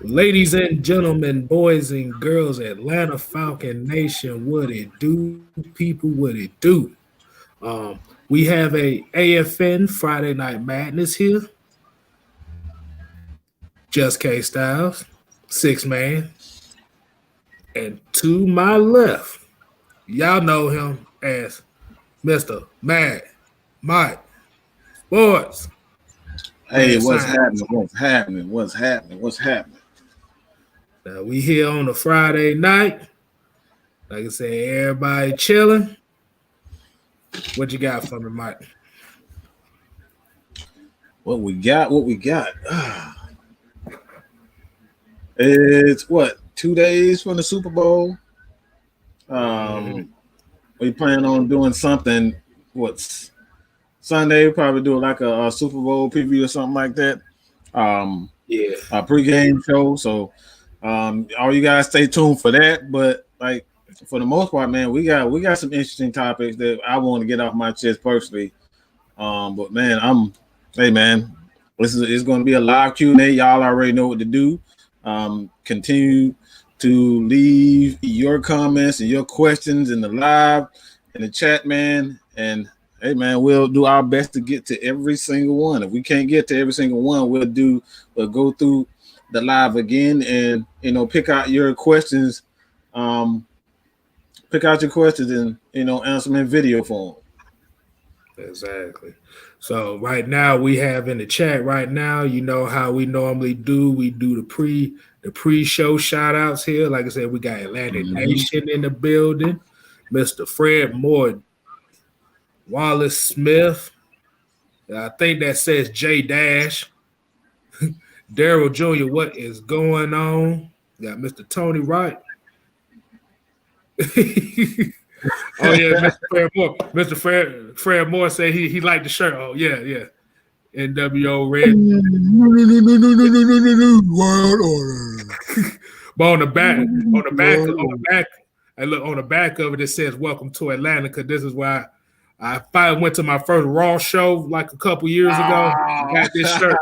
Ladies and gentlemen, boys and girls, Atlanta Falcon Nation, what it do, people, what it do. Um, we have a AFN Friday Night Madness here. Just Kstlyz, six man, and to my left, y'all know him as Mr. Mad Mike Sports. Hey, Man, what's sign. happening? What's happening? What's happening? What's happening? Now we here on a Friday night. Like I said, everybody chilling. What you got for me, Mike? What we got? What we got? It's what 2 days from the Super Bowl. We plan on doing something. What's Sunday? We probably do like a Super Bowl preview or something like that. Yeah. A pregame show. So, all you guys stay tuned for that. But like for the most part, man, we got some interesting topics that I want to get off my chest personally. But man, hey man, it's going to be a live Q&A. Y'all already know what to do. Continue to leave your comments and your questions in the chat, man. And hey man, we'll do our best to get to every single one. If we can't get to every single one, we'll go through the live again and pick out your questions. Pick out your questions and answer them in video form. Exactly. So right now we have in the chat right now, you know how we normally do. We do the pre-show shout outs here. Like I said, we got Atlantic Nation in the building, Mr. Fred Moore, Wallace Smith. I think that says J Dash. Daryl Jr., what is going on? Got Mr. Tony Wright. Oh yeah, Mr. Fred Moore. Mr. Fred Moore said he liked the shirt. Oh yeah. NWO red. World order. But on the back, and look on the back of it, it says "Welcome to Atlanta." Because this is why I finally went to my first Raw show like a couple years ago. Got this shirt.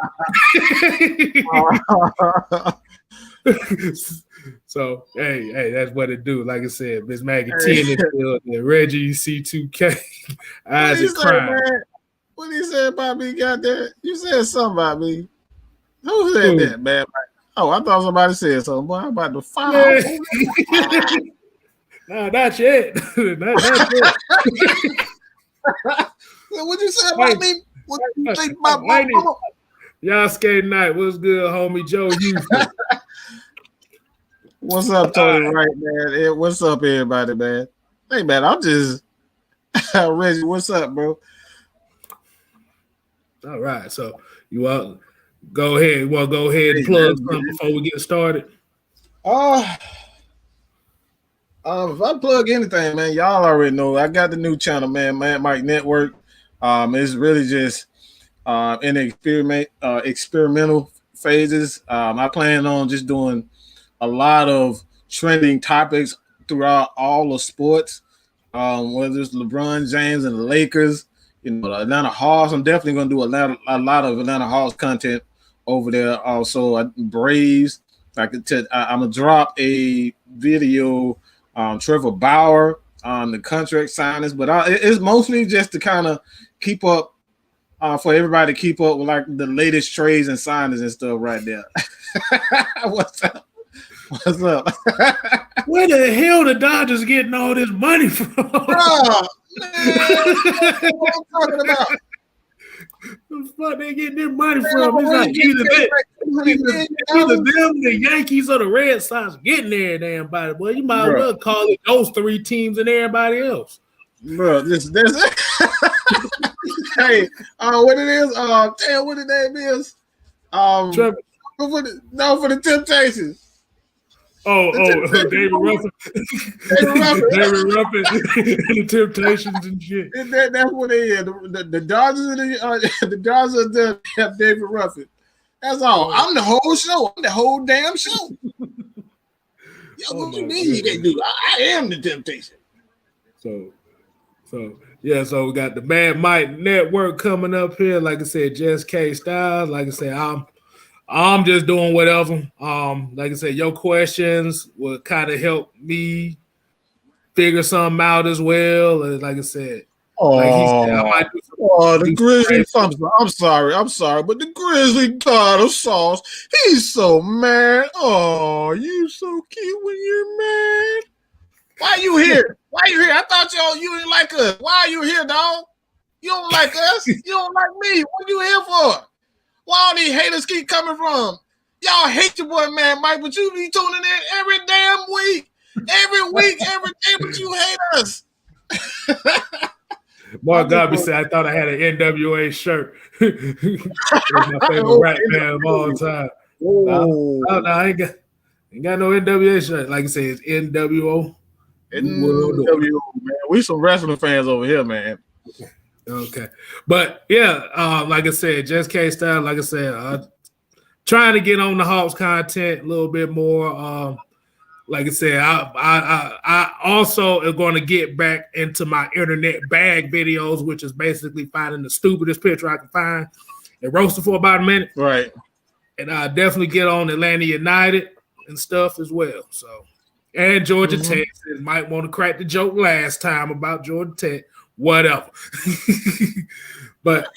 So hey, that's what it do. Like I said, Miss Maggie T in the field, and Reggie C2K. Eyes are crying. What he said about me? Got that? You said something about me. Who said that, man? Oh, I thought somebody said something. Boy, I'm about to fire. No, not yet. not yet. What you say about me? What you think about my mama? Y'all skate night. What's good, homie Joe Houston? What's up, Tony? Right, man. Hey, what's up, everybody, man? Hey, man, I'm just Reggie. What's up, bro? All right, so you want go ahead. You want to go ahead and plug something before we get started? If I plug anything, man, y'all already know I got the new channel, man, Mad Mike Network. It's really just in experimental phases. I plan on just doing a lot of trending topics throughout all the sports, whether it's LeBron James and the Lakers, the Atlanta Hawks. I'm definitely going to do a lot of Atlanta Hawks content over there. Also, Braves. I'm going to drop a video Trevor Bauer on the contract signings, but it's mostly just to kind of keep up for everybody to keep up with like the latest trades and signings and stuff right there. What's up? What's up? Where the hell the Dodgers getting all this money from? Bro, man, what I'm talking about? The fuck they getting their money from? It's like either them, the Yankees, or the Red Sox getting there, damn body, boy. You might as well call it those three teams and everybody else. Bro, this hey, what it is? Tell what the name is. Trevor. For the Temptations. David Ruffin. David Ruffin. The Temptations and shit. That's what they is. The Dodgers and the Dodgers have David Ruffin. That's all. I'm the whole show. I'm the whole damn show. What you mean you can do? I am the Temptation. So we got the Mad Mike Network coming up here. Like I said, just Kstlyz. Like I said, I'm just doing whatever. Like I said, your questions will kind of help me figure something out as well. And like I said, like he said, I might the Grizzly. I'm sorry, but the Grizzly tartar sauce. He's so mad. Oh, you so cute when you're mad. Why you here? Why you here? I thought you didn't like us. Why are you here, dog? You don't like us. You don't like me. What you here for? Why all these haters keep coming from? Y'all hate your boy, man, Mike, but you be tuning in every damn week. Every week, every day, but you hate us. Mark Gobby said, I thought I had an NWA shirt. It's my favorite rap band of all time. No, I ain't got no NWA shirt. Like I said, it's NWO. NWO, man. We some wrestling fans over here, man. Okay. But yeah, like I said, just KSTYLZ, like I said, trying to get on the Hawks content a little bit more. Like I said, I also am going to get back into my internet bag videos, which is basically finding the stupidest picture I can find and roast it for about a minute. Right. And I definitely get on Atlanta United and stuff as well. So, and Georgia Tech. Might want to crack the joke last time about Georgia Tech. Whatever. but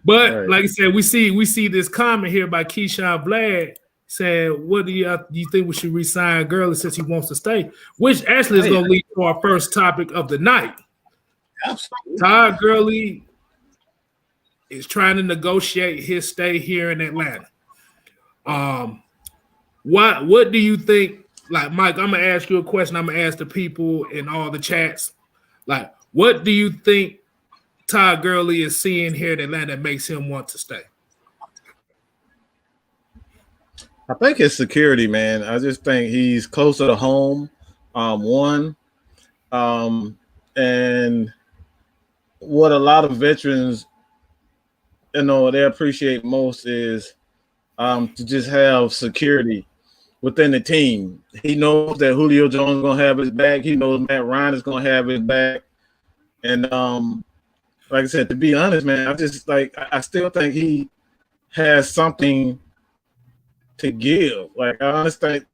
right. Like I said, we see this comment here by Keyshawn Vlad saying, what do you think we should re-sign Gurley since he wants to stay? Which actually is going to lead to our first topic of the night. Absolutely. Todd Gurley is trying to negotiate his stay here in Atlanta. What do you think? Like, Mike, I'm going to ask you a question. I'm going to ask the people in all the chats. Like, what do you think Todd Gurley is seeing here in Atlanta that makes him want to stay? I think it's security, man. I just think he's closer to home, one. And what a lot of veterans, they appreciate most is to just have security within the team. He knows that Julio Jones is going to have his back. He knows Matt Ryan is going to have his back. And like I said, to be honest, man, I still think he has something to give. Like, I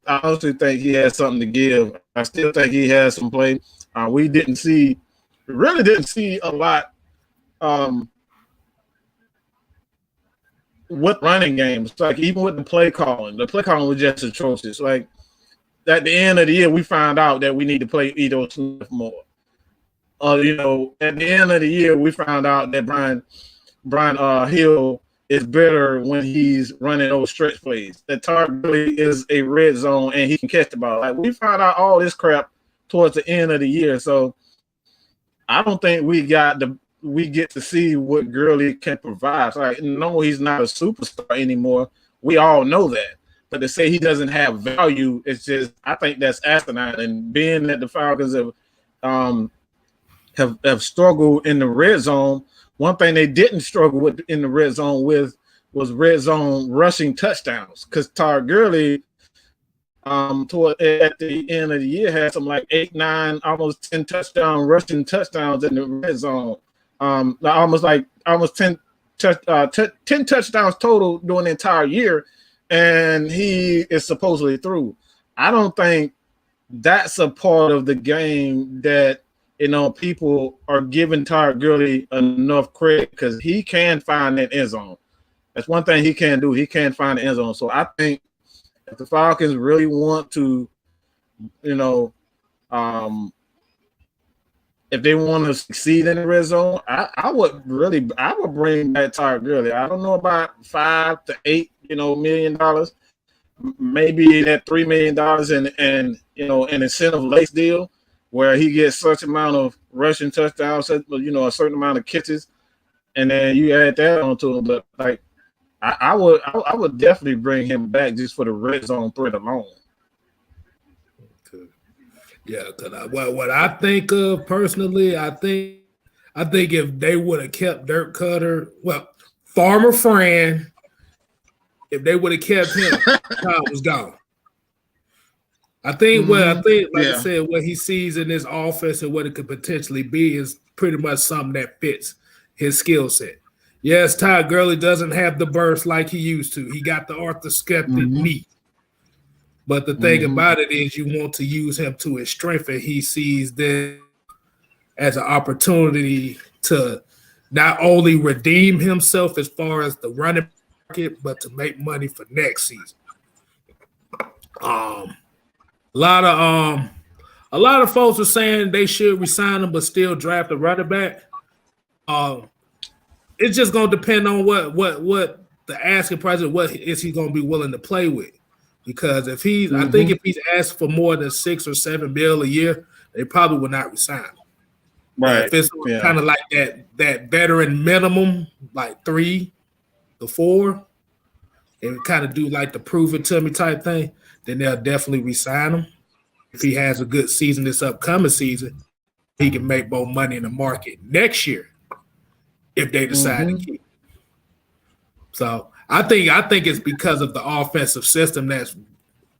honestly think he has something to give. I still think he has some play. We really didn't see a lot with running games. Like, even with the play calling was just atrocious. Like, at the end of the year, we found out that we need to play Ito Smith more. At the end of the year, we found out that Brian Hill is better when he's running those stretch plays. That Todd really is a red zone and he can catch the ball. Like, we found out all this crap towards the end of the year. So I don't think we get to see what Gurley can provide. Like, no, he's not a superstar anymore. We all know that. But to say he doesn't have value, it's just, I think that's asinine. And being that the Falcons have struggled in the red zone, one thing they didn't struggle with in the red zone was red zone rushing touchdowns, because Todd Gurley at the end of the year had some like 8, 9, almost 10 rushing touchdowns in the red zone. Almost 10 touchdowns total during the entire year, and he is supposedly through. I don't think that's a part of the game that people are giving Todd Gurley enough credit, because he can find that end zone. That's one thing he can do. He can find the end zone. So I think if the Falcons really want to, if they want to succeed in the red zone, I would bring back Todd Gurley. I don't know about $5 to $8 million, maybe that $3 million and an incentive lace deal, where he gets such amount of rushing touchdowns, a certain amount of catches, and then you add that onto him. But like, I would definitely bring him back just for the red zone threat alone. Yeah, because what I think of personally, I think if they would have kept Dirk Cutter, former friend, if they would have kept him, Todd was gone. I think I said, what he sees in this offense and what it could potentially be is pretty much something that fits his skill set. Yes, Todd Gurley doesn't have the burst like he used to. He got the arthroscopic knee. But the thing about it is you want to use him to his strength, and he sees this as an opportunity to not only redeem himself as far as the running market, but to make money for next season. A lot of folks are saying they should resign him, but still draft a running back. It's just gonna depend on what the asking price is. What is he gonna be willing to play with? Because if he's, I think if he's asked for more than $6 or $7 million a year, they probably will not resign him. Right. If it's kind of like that veteran minimum, like 3 to 4, and kind of do like the prove it to me type thing, then they'll definitely resign him. If he has a good season this upcoming season, he can make more money in the market next year if they decide to keep him. So I think it's because of the offensive system that's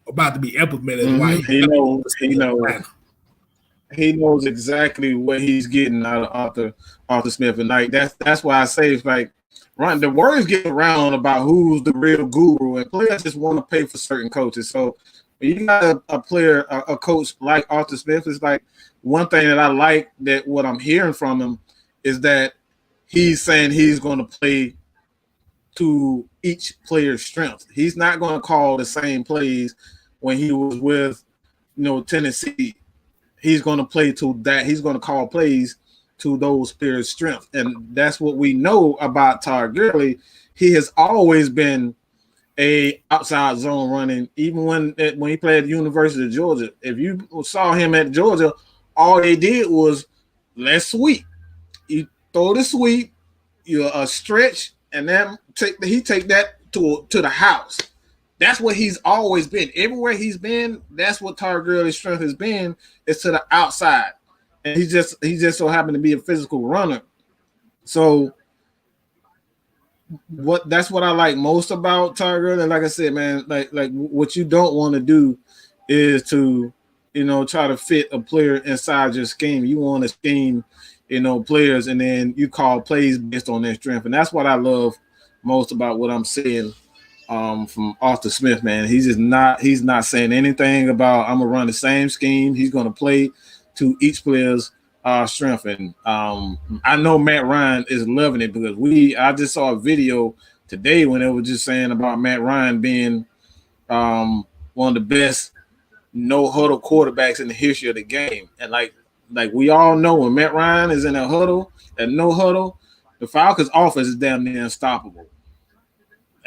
about to be implemented. Why he knows exactly what he's getting out of Arthur Smith, and like that's why I say it's like the words get around about who's the real guru, and players just want to pay for certain coaches. So when you got a coach like Arthur Smith, it's like one thing that I like that what I'm hearing from him is that he's saying he's going to play to each player's strength. He's not going to call the same plays when he was with, Tennessee. He's going to play to that. He's going to call plays to those players' strength. And that's what we know about Todd Gurley. He has always been a outside zone running, even when he played at the University of Georgia. If you saw him at Georgia, all they did was let's sweep. You throw the sweep, you stretch, and then he take that to the house. That's what he's always been. Everywhere he's been, that's what Todd Gurley's strength has been, is to the outside. And he just so happened to be a physical runner. So that's what I like most about Todd Gurley. And like I said, man, like what you don't want to do is to, try to fit a player inside your scheme. You want to scheme, players, and then you call plays based on their strength. And that's what I love most about what I'm seeing from Arthur Smith, man. He's not saying anything about I'm gonna run the same scheme. He's gonna play to each player's strength. And I know Matt Ryan is loving it because I just saw a video today when it was just saying about Matt Ryan being one of the best no huddle quarterbacks in the history of the game. And like we all know, when Matt Ryan is in a huddle, and no huddle, the Falcons offense is damn near unstoppable.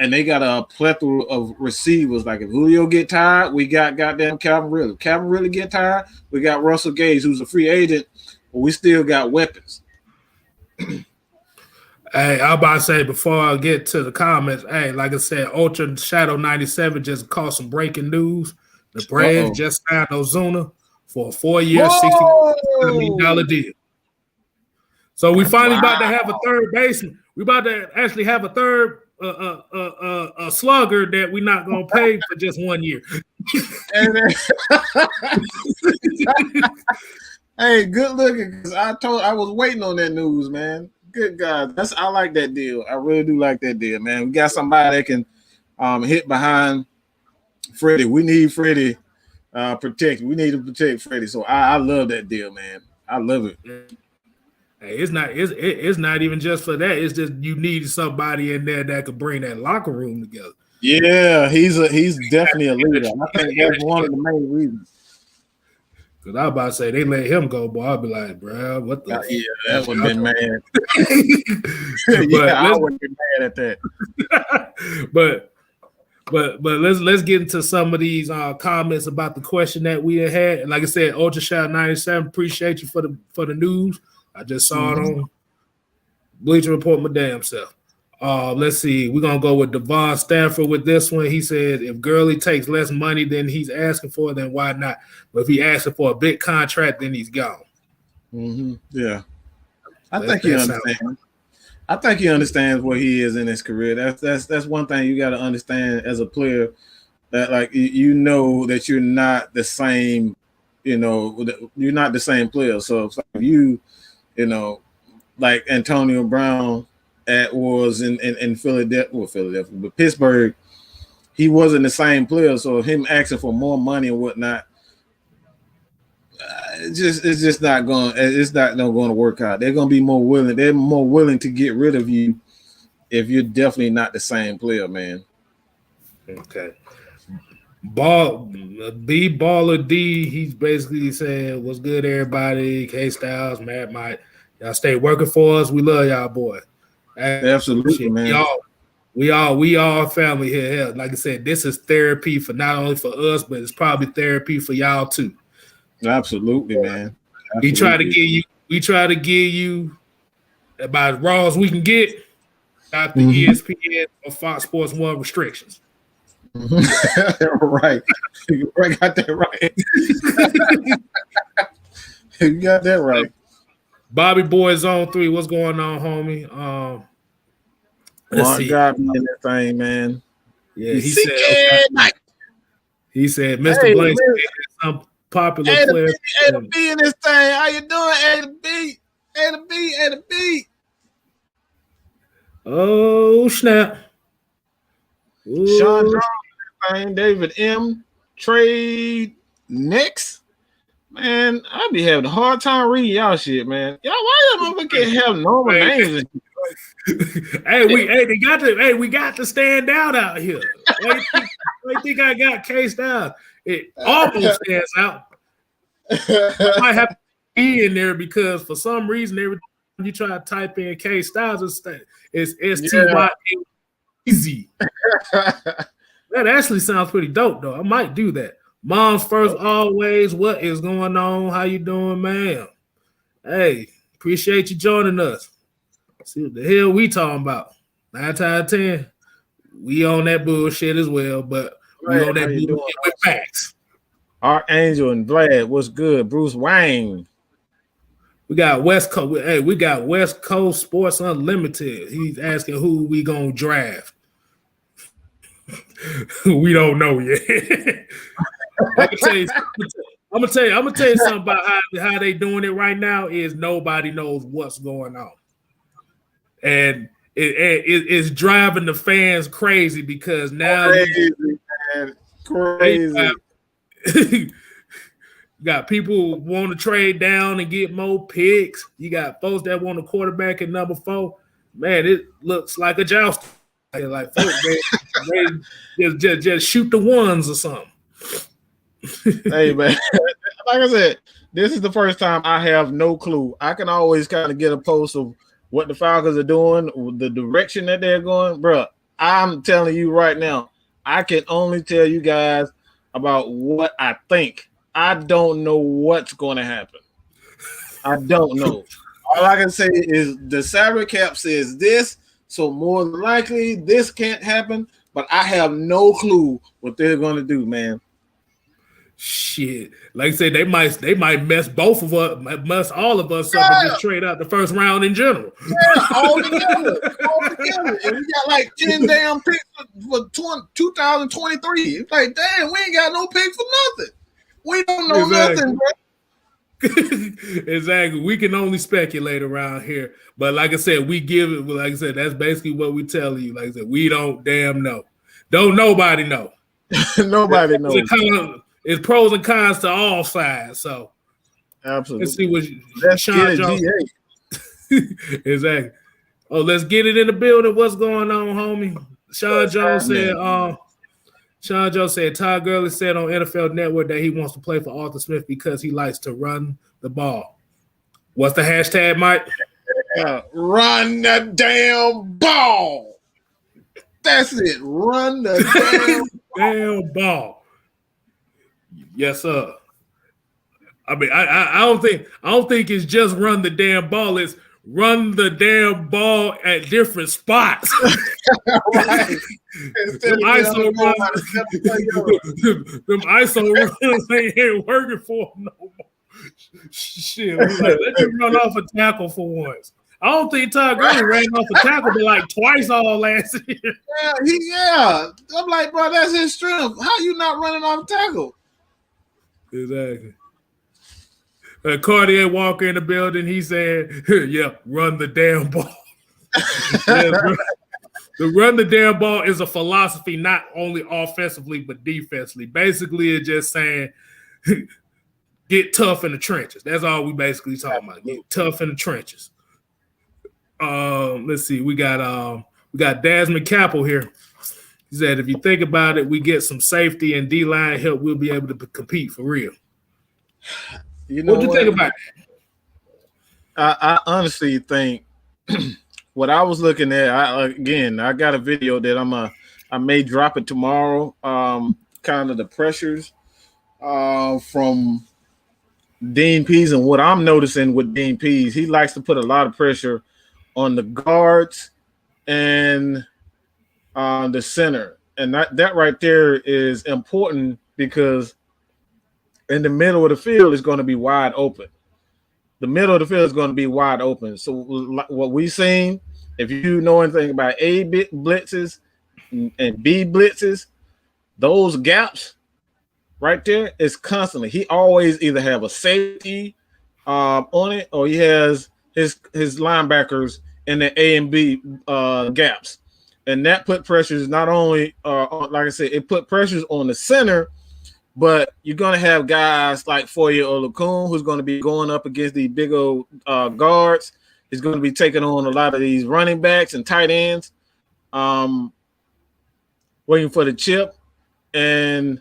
And they got a plethora of receivers. Like if Julio get tired, we got goddamn Calvin Ridley. If Calvin Ridley get tired, we got Russell Gage, who's a free agent, but we still got weapons. Hey, I'm about to say before I get to the comments, hey, like I said, Ultra Shadow 97 just caught some breaking news. The Braves just signed Ozuna for a 4-year, $60 million deal. So we finally about to have a third baseman. We about to actually have a third a slugger that we're not gonna pay for just 1 year. Hey, good looking, because I was waiting on that news, man. Good God, I like that deal. I really do like that deal, man. We got somebody that can hit behind Freddie. We need Freddie protect. We need to protect Freddie. So I love that deal, man. I love it. Hey, it's not even just for that. It's just you need somebody in there that could bring that locker room together. Yeah, he's definitely a leader. I think that's one of the main reasons. Because I was about to say they let him go, boy. I'd be like, bro, what the? Yeah, that would have been mad. I would have been mad at that. But let's get into some of these comments about the question that we had. And like I said, Ultra Shot 97, appreciate you for the news. I just saw it on Bleacher Report my damn self. Let's see. We're going to go with Devon Stanford with this one. He said, if Gurley takes less money than he's asking for, then why not? But if he asking for a big contract, then he's gone. Mm-hmm. Yeah. I think he understands. I think he understands where he is in his career. That's one thing you got to understand as a player, that like that you're not the same, you're not the same player. So if you like Antonio Brown was in Philadelphia, but Pittsburgh, he wasn't the same player. So him asking for more money and whatnot, it's just not going to work out. They're going to be more willing. They're more willing to get rid of you if you're definitely not the same player, man. Okay. Baller D, he's basically saying, "What's good, everybody? KSTYLZ, Matt, Mike, y'all stay working for us. We love y'all, boy. Absolutely, man. We all family here. Hell, like I said, this is therapy for not only for us, but it's probably therapy for y'all too. Absolutely, man. Absolutely. We try to give you about as raw as we can get out the ESPN or Fox Sports 1 restrictions." Right. You got that right. You got that right. Bobby Boy Zone 3, what's going on, homie? Let's see. God me in that thing, man. Yeah, he said Mr. Blank some popular player. A to B in this thing. How you doing? A to B. A to B. A to B. Oh, snap. Ooh. Sean Jones, David M. Trade next. Man, I be having a hard time reading y'all shit, man. Y'all, why y'all motherfuckers have normal names? We got to stand out here. I think I got KSTYLZ. It almost stands out. I might have to be in there because for some reason every time you try to type in KSTYLZ, it's STYLZ. That actually sounds pretty dope, though. I might do that. Mom's first always. What is going on? How you doing, ma'am? Hey, appreciate you joining us. See what the hell we talking about. 9 times out of 10, we on that bullshit as well, but we on that bullshit with facts. Archangel and Vlad, what's good? Bruce Wayne. We got West Coast. Hey, we got West Coast Sports Unlimited. He's asking who we gonna draft. We don't know yet. I'm gonna tell you something about how they doing it right now. Is nobody knows what's going on, and it's driving the fans crazy because now crazy. You got people want to trade down and get more picks. You got folks that want a quarterback at number 4. Man, it looks like a joust. Like folks, they just shoot the ones or something. Hey man, like I said, this is the first time I have no clue. I can always kind of get a pulse of what the Falcons are doing, the direction that they're going, bro. I'm telling you right now, I can only tell you guys about what I think. I don't know what's going to happen. I don't know. All I can say is the salary cap says this. So more than likely, this can't happen, but I have no clue what they're going to do, man. Shit, like I said, they might mess both of us, mess all of us up, and just trade out the first round in general. Yeah, all together. And we got like 10 damn picks for 2023. It's like, damn, we ain't got no picks for nothing. We don't know nothing, bro. Exactly. We can only speculate around here. But like I said, we give it, like I said, that's basically what we tell you. Like I said, we don't damn know. Don't nobody know. Nobody knows. It's pros and cons to all sides. So absolutely. Let's see what Sean Jones. Exactly. Oh, let's get it in the building. What's going on, homie? Sean Jones said Todd Gurley said on NFL Network that he wants to play for Arthur Smith because he likes to run the ball. What's the hashtag, Mike? Run the damn ball. That's it. Run the damn ball. Yes, sir. I mean, I don't think it's just run the damn ball. It's run the damn ball at different spots. Right. Them ISO runs ain't working for him no more. Shit, like, let him run off a tackle for once. I don't think Todd Gurley ran off a tackle but like twice all last year. Yeah. I'm like, bro, that's his strength. How you not running off a tackle? Exactly. Cartier Walker in the building. He said, "Yeah, run the damn ball." Yeah, bro. The run the damn ball is a philosophy, not only offensively but defensively. Basically, it's just saying get tough in the trenches. That's all we basically talking about. Get tough in the trenches. Let's see. We got Desmond Capel here. He said, if you think about it, we get some safety and D-line help, we'll be able to compete for real. You know what do you think about that? I honestly think what I was looking at, I got a video that I may drop it tomorrow. Kind of the pressures from Dean Pease, and what I'm noticing with Dean Pease, he likes to put a lot of pressure on the guards and the center, and that right there is important because in the middle of the field is going to be wide open. The middle of the field is going to be wide open. So what we've seen, if you know anything about A blitzes and B blitzes, those gaps right there is constantly. He always either have a safety on it, or he has his linebackers in the A and B gaps, and that put pressures not only like I said, it put pressures on the center. But you're going to have guys like Foye Oluokun, who's going to be going up against these big old guards. He's going to be taking on a lot of these running backs and tight ends, waiting for the chip. And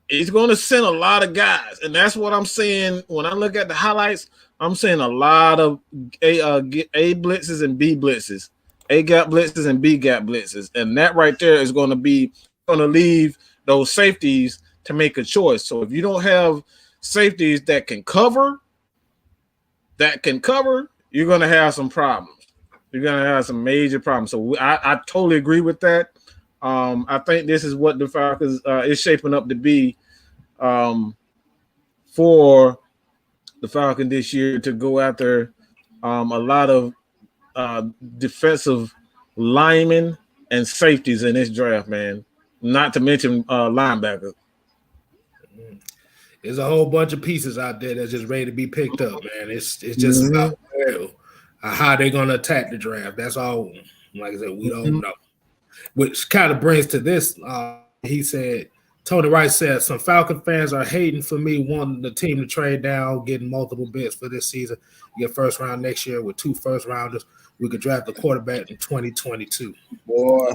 he's going to send a lot of guys. And that's what I'm seeing. When I look at the highlights, I'm seeing a lot of A blitzes and B blitzes, A gap blitzes and B gap blitzes. And that right there is going to leave those safeties to make a choice. So if you don't have safeties that can cover, you're going to have some problems. You're going to have some major problems. So I totally agree with that. I think this is what the Falcons is shaping up to be for the Falcons this year, to go after a lot of defensive linemen and safeties in this draft, man. Not to mention linebacker. There's a whole bunch of pieces out there that's just ready to be picked up, man. It's just about how they're going to attack the draft. That's all. Like I said, we don't know. Which kind of brings to this. He said, Tony Wright said, some Falcon fans are hating for me wanting the team to trade down, getting multiple bids for this season. Get first round next year with 2 first rounders. We could draft a quarterback in 2022. Boy.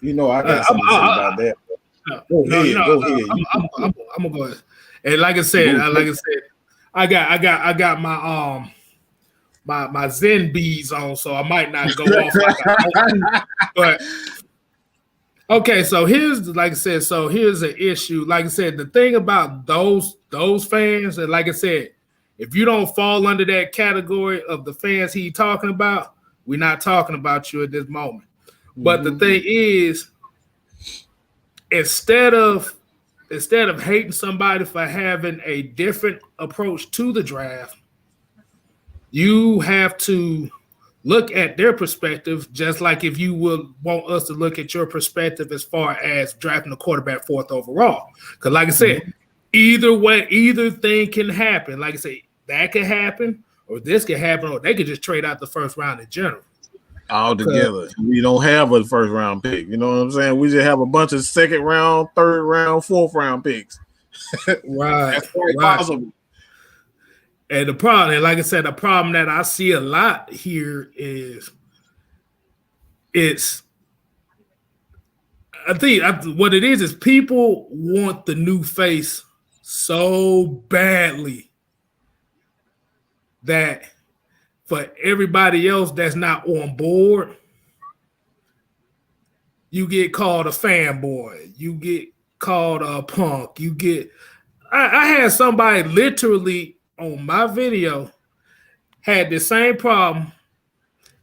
You know, I got something to say about that. Go ahead. I'm gonna go ahead. And like I said, I got my Zen bees on, so I might not go off like but okay, so here's an issue. Like I said, the thing about those fans, and like I said, if you don't fall under that category of the fans he talking about, we're not talking about you at this moment. But the thing is, instead of hating somebody for having a different approach to the draft, you have to look at their perspective, just like if you would want us to look at your perspective as far as drafting a quarterback 4th overall. Because like I said, either thing can happen. Like I said, that could happen, or this could happen, or they could just trade out the first round in general. All together. We don't have a first round pick. You know what I'm saying? We just have a bunch of 2nd round, 3rd round, 4th round picks. Right. That's very possible. And the problem, and like I said, the problem that I see a lot here is what it is people want the new face so badly that for everybody else that's not on board, you get called a fanboy. You get called a punk. I had somebody literally on my video had the same problem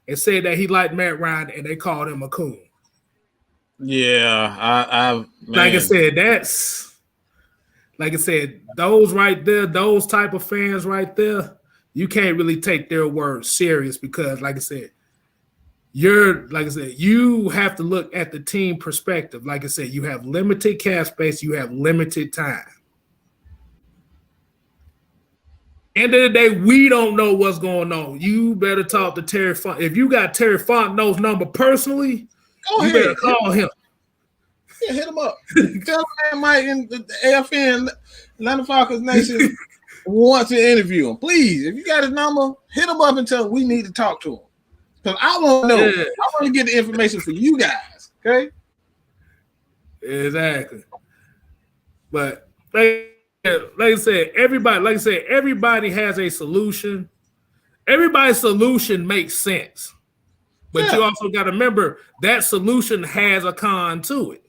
and said that he liked Matt Ryan and they called him a coon. Yeah, like I said, those right there, those type of fans right there, you can't really take their word serious because, like I said, you have to look at the team perspective. Like I said, you have limited cap space, you have limited time. End of the day, we don't know what's going on. You better talk to Terry Font. If you got Terry Fontenot's number personally, you better call him. Yeah, hit him up. Tell him, man, Mike, in the AFN, Atlanta Falcons Nation, want to interview him. Please, if you got his number, hit him up and tell him we need to talk to him. Because I want to know. Yeah. I want to get the information for you guys. Okay? Exactly. But like I said, everybody has a solution. Everybody's solution makes sense. But you also got to remember that solution has a con to it.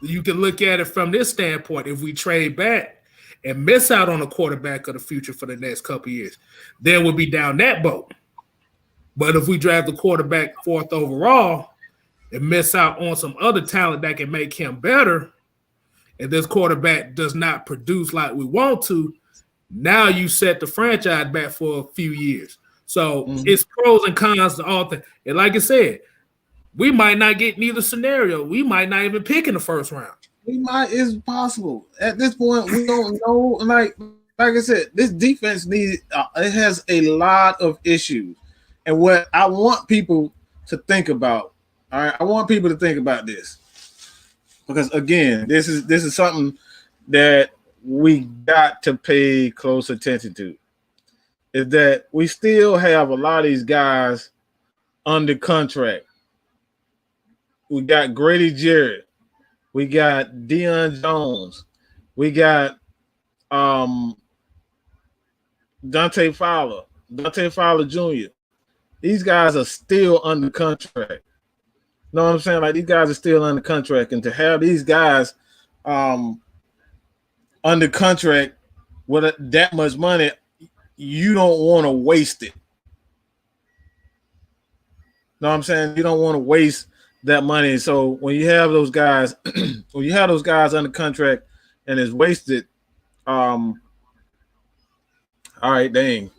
You can look at it from this standpoint. If we trade back and miss out on a quarterback of the future for the next couple of years, then we'll be down that boat. But if we draft the quarterback 4th overall and miss out on some other talent that can make him better, and this quarterback does not produce like we want to, now you set the franchise back for a few years. So it's pros and cons to all things. And like I said, we might not get neither scenario. We might not even pick in the first round. We might. It's possible. At this point, we don't know. Like I said, this defense needs. It has a lot of issues. And what I want people to think about, all right, I want people to think about this, because again, this is something that we got to pay close attention to. Is that we still have a lot of these guys under contract. We got Grady Jarrett. We got Deion Jones. We got Dante Fowler Jr. These guys are still under contract. Know what I'm saying? Like, these guys are still under contract. And to have these guys under contract with that much money, you don't want to waste it. Know what I'm saying? You don't want to waste that money. So when you have those guys, under contract and it's wasted, all right, dang,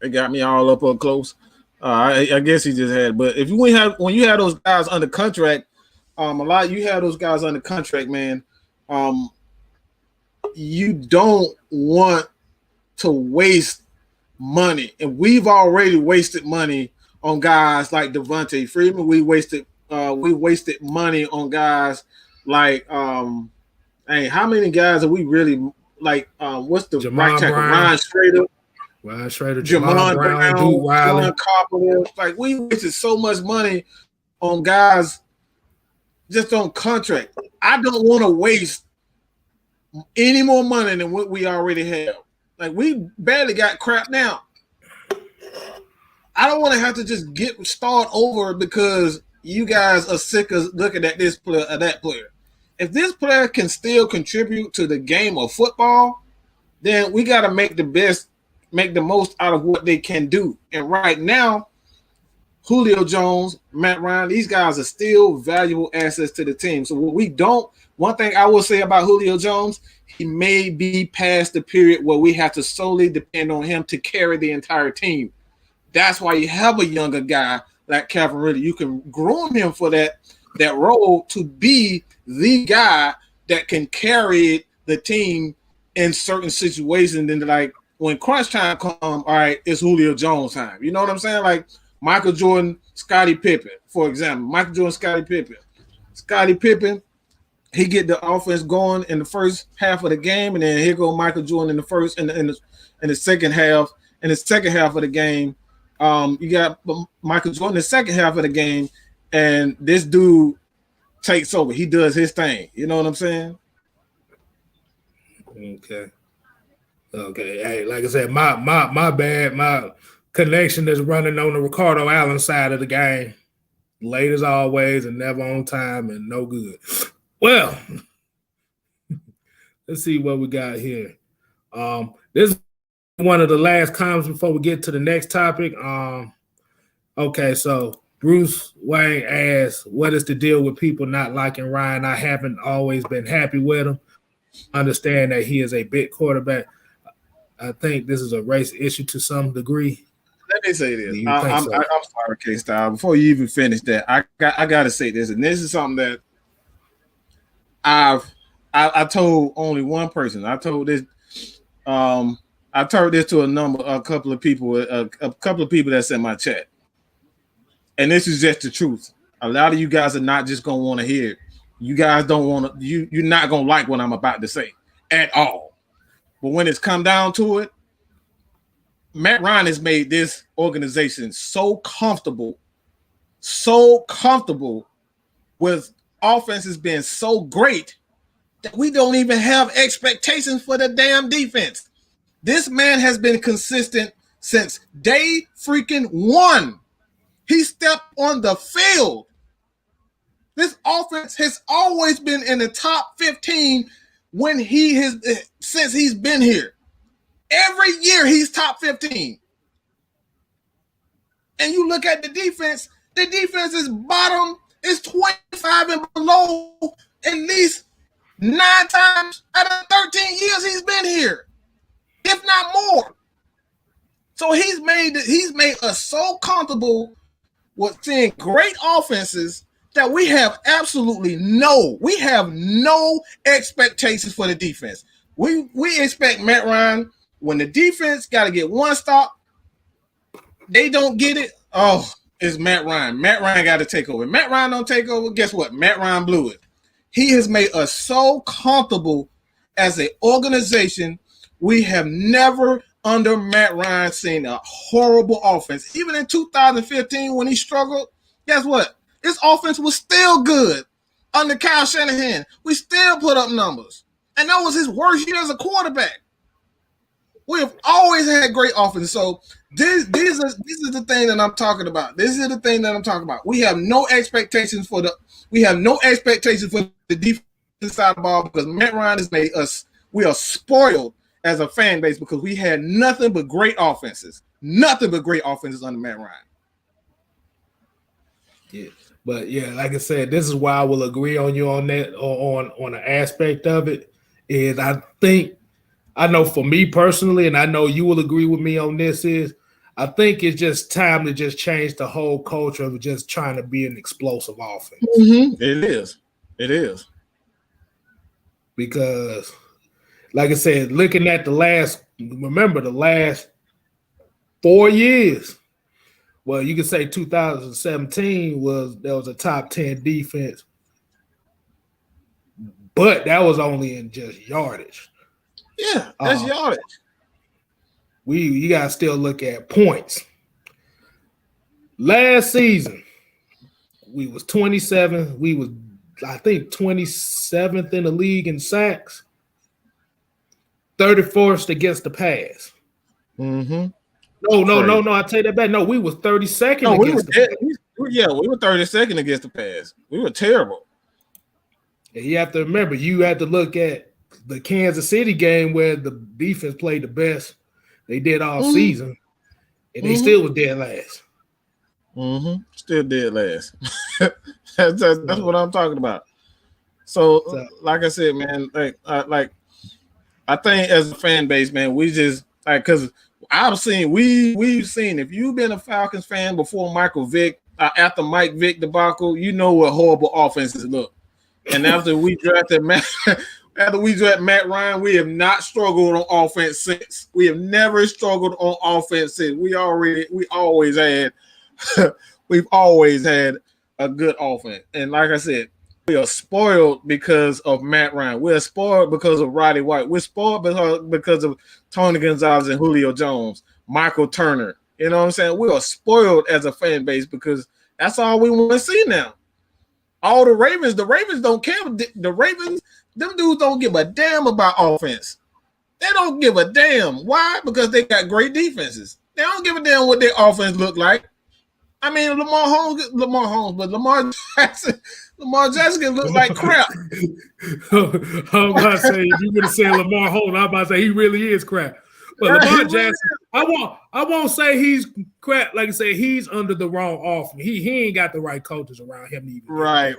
it got me all up close. I guess he just had, but if when you have those guys under contract, you have those guys under contract, man. You don't want to waste money, and we've already wasted money on guys like Devontae Freeman. We wasted money on guys like hey, how many guys are we really like? What's the right tackle? Ryan Schrader, Jamon Brown, John Carpenter. Like, we wasted so much money on guys just on contract. I don't want to waste any more money than what we already have. Like, we barely got crap now. I don't want to have to just start over because you guys are sick of looking at this player or that player. If this player can still contribute to the game of football, then we got to make the most out of what they can do. And right now, Julio Jones, Matt Ryan, these guys are still valuable assets to the team. So one thing I will say about Julio Jones, he may be past the period where we have to solely depend on him to carry the entire team. That's why you have a younger guy like Calvin Ridley. You can groom him for that role to be the guy that can carry the team in certain situations. And like, when crunch time comes, all right, it's Julio Jones time. You know what I'm saying? Like Michael Jordan, Scottie Pippen, for example. Michael Jordan, Scottie Pippen, he get the offense going in the first half of the game, and then here go Michael Jordan in the first and in the second half. In the second half of the game, you got Michael Jordan in the second half of the game, and this dude takes over. He does his thing. You know what I'm saying? Okay. Hey, like I said, my bad. My connection is running on the Ricardo Allen side of the game. Late as always and never on time and no good. Well, let's see what we got here. This is one of the last comments before we get to the next topic. Okay, so Bruce Wayne asks, what is the deal with people not liking Ryan? I haven't always been happy with him. Understand that he is a big quarterback. I think this is a race issue to some degree. Let me say this. I'm sorry, K-Style. Before you even finish that, I got to say this, and this is something that I've I told only one person. I told this. I told this to a couple of people that's in my chat, and this is just the truth. A lot of you guys are not just gonna want to hear it. You guys don't want to. You're not gonna like what I'm about to say at all. But when it's come down to it, Matt Ryan has made this organization so comfortable with offenses being so great that we don't even have expectations for the damn defense. This man has been consistent since day freaking one. He stepped on the field. This offense has always been in the top 15 since he's been here. Every year he's top 15. And you look at the defense is bottom, is 25 and below at least 9 times out of 13 years he's been here, if not more. So he's made us so comfortable with seeing great offenses that we have no expectations for the defense. We expect Matt Ryan, when the defense got to get one stop, they don't get it. Oh, it's Matt Ryan. Matt Ryan got to take over. Matt Ryan don't take over. Guess what? Matt Ryan blew it. He has made us so comfortable as an organization. We have never under Matt Ryan seen a horrible offense. Even in 2015 when he struggled, guess what? His offense was still good under Kyle Shanahan. We still put up numbers. And that was his worst year as a quarterback. We have always had great offense. So this is the thing that I'm talking about. We have no expectations for the defensive side of the ball because Matt Ryan has made us. We are spoiled as a fan base because we had nothing but great offenses. Nothing but great offenses under Matt Ryan. Yeah. But yeah, like I said, this is why I will agree on you on that on an aspect of it. Is I know for me personally, and I know you will agree with me on this, is I think it's just time to just change the whole culture of just trying to be an explosive offense. Mm-hmm. It is. Because, like I said, looking at the last 4 years, well, you could say 2017 was a top 10 defense, but that was only in just yardage. Yeah, that's yardage. You gotta still look at points. Last season, we was 27. We was, I think, 27th in the league in sacks, 34th against the pass. Mm-hmm. No. I take that back. No, we was 32nd against the pass. Yeah, we were 32nd against the pass. We were terrible. And you have to remember, you have to look at the Kansas City game where the defense played the best they did all season, and they still was dead last. Mm-hmm. Still dead last. that's what I'm talking about. So, like I said, man, like I think as a fan base, man, we just because we've seen if you've been a Falcons fan before Michael Vick, after Mike Vick debacle, you know what horrible offenses look. And after we drafted Matt Ryan, we have not struggled on offense since. We have never struggled on offense since. We've always had a good offense. And like I said, we are spoiled because of Matt Ryan. We're spoiled because of Roddy White. We're spoiled because of Tony Gonzalez and Julio Jones, Michael Turner. You know what I'm saying? We are spoiled as a fan base because that's all we want to see now. All the Ravens don't care. The Ravens, them dudes don't give a damn about offense. They don't give a damn. Why? Because they got great defenses. They don't give a damn what their offense look like. I mean, Lamar Holmes, but Lamar Jackson can look like crap. I'm about to say, if you would have said Lamar Holmes, I'm about to say he really is crap. But Lamar Jackson, I won't say he's crap. Like I said, he's under the wrong offense. He ain't got the right coaches around him either. Right.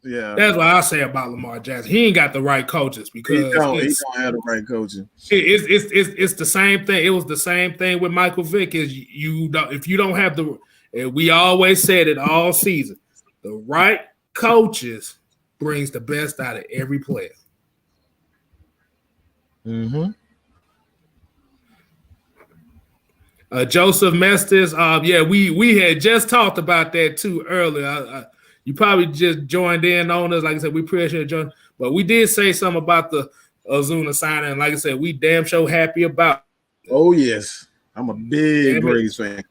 Yeah, that's what I say about Lamar Jackson. He ain't got the right coaches because he don't have the right coaching. It's the same thing. It was the same thing with Michael Vick. If you don't have the, we always said it all season, the right coaches brings the best out of every player. Mm-hmm. Joseph Mestis, yeah, we had just talked about that too earlier. You probably just joined in on us. Like I said, we appreciate joining, but we did say something about the Ozuna signing. Like I said, we damn sure happy about. Oh yes, I'm a big Braves fan.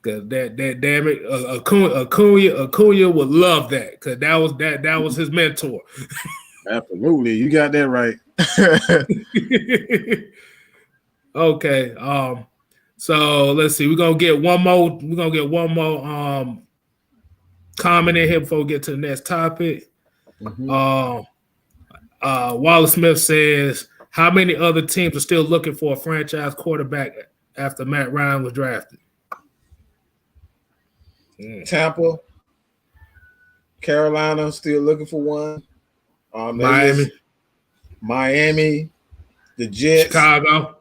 Cause that damn it, Acuna would love that because that was his mentor. Absolutely, you got that right. Okay. So let's see. We're gonna get one more comment in here before we get to the next topic. Mm-hmm. Wallace Smith says, how many other teams are still looking for a franchise quarterback after Matt Ryan was drafted? Tampa, Carolina, still looking for one. Miami, the Jets, Chicago.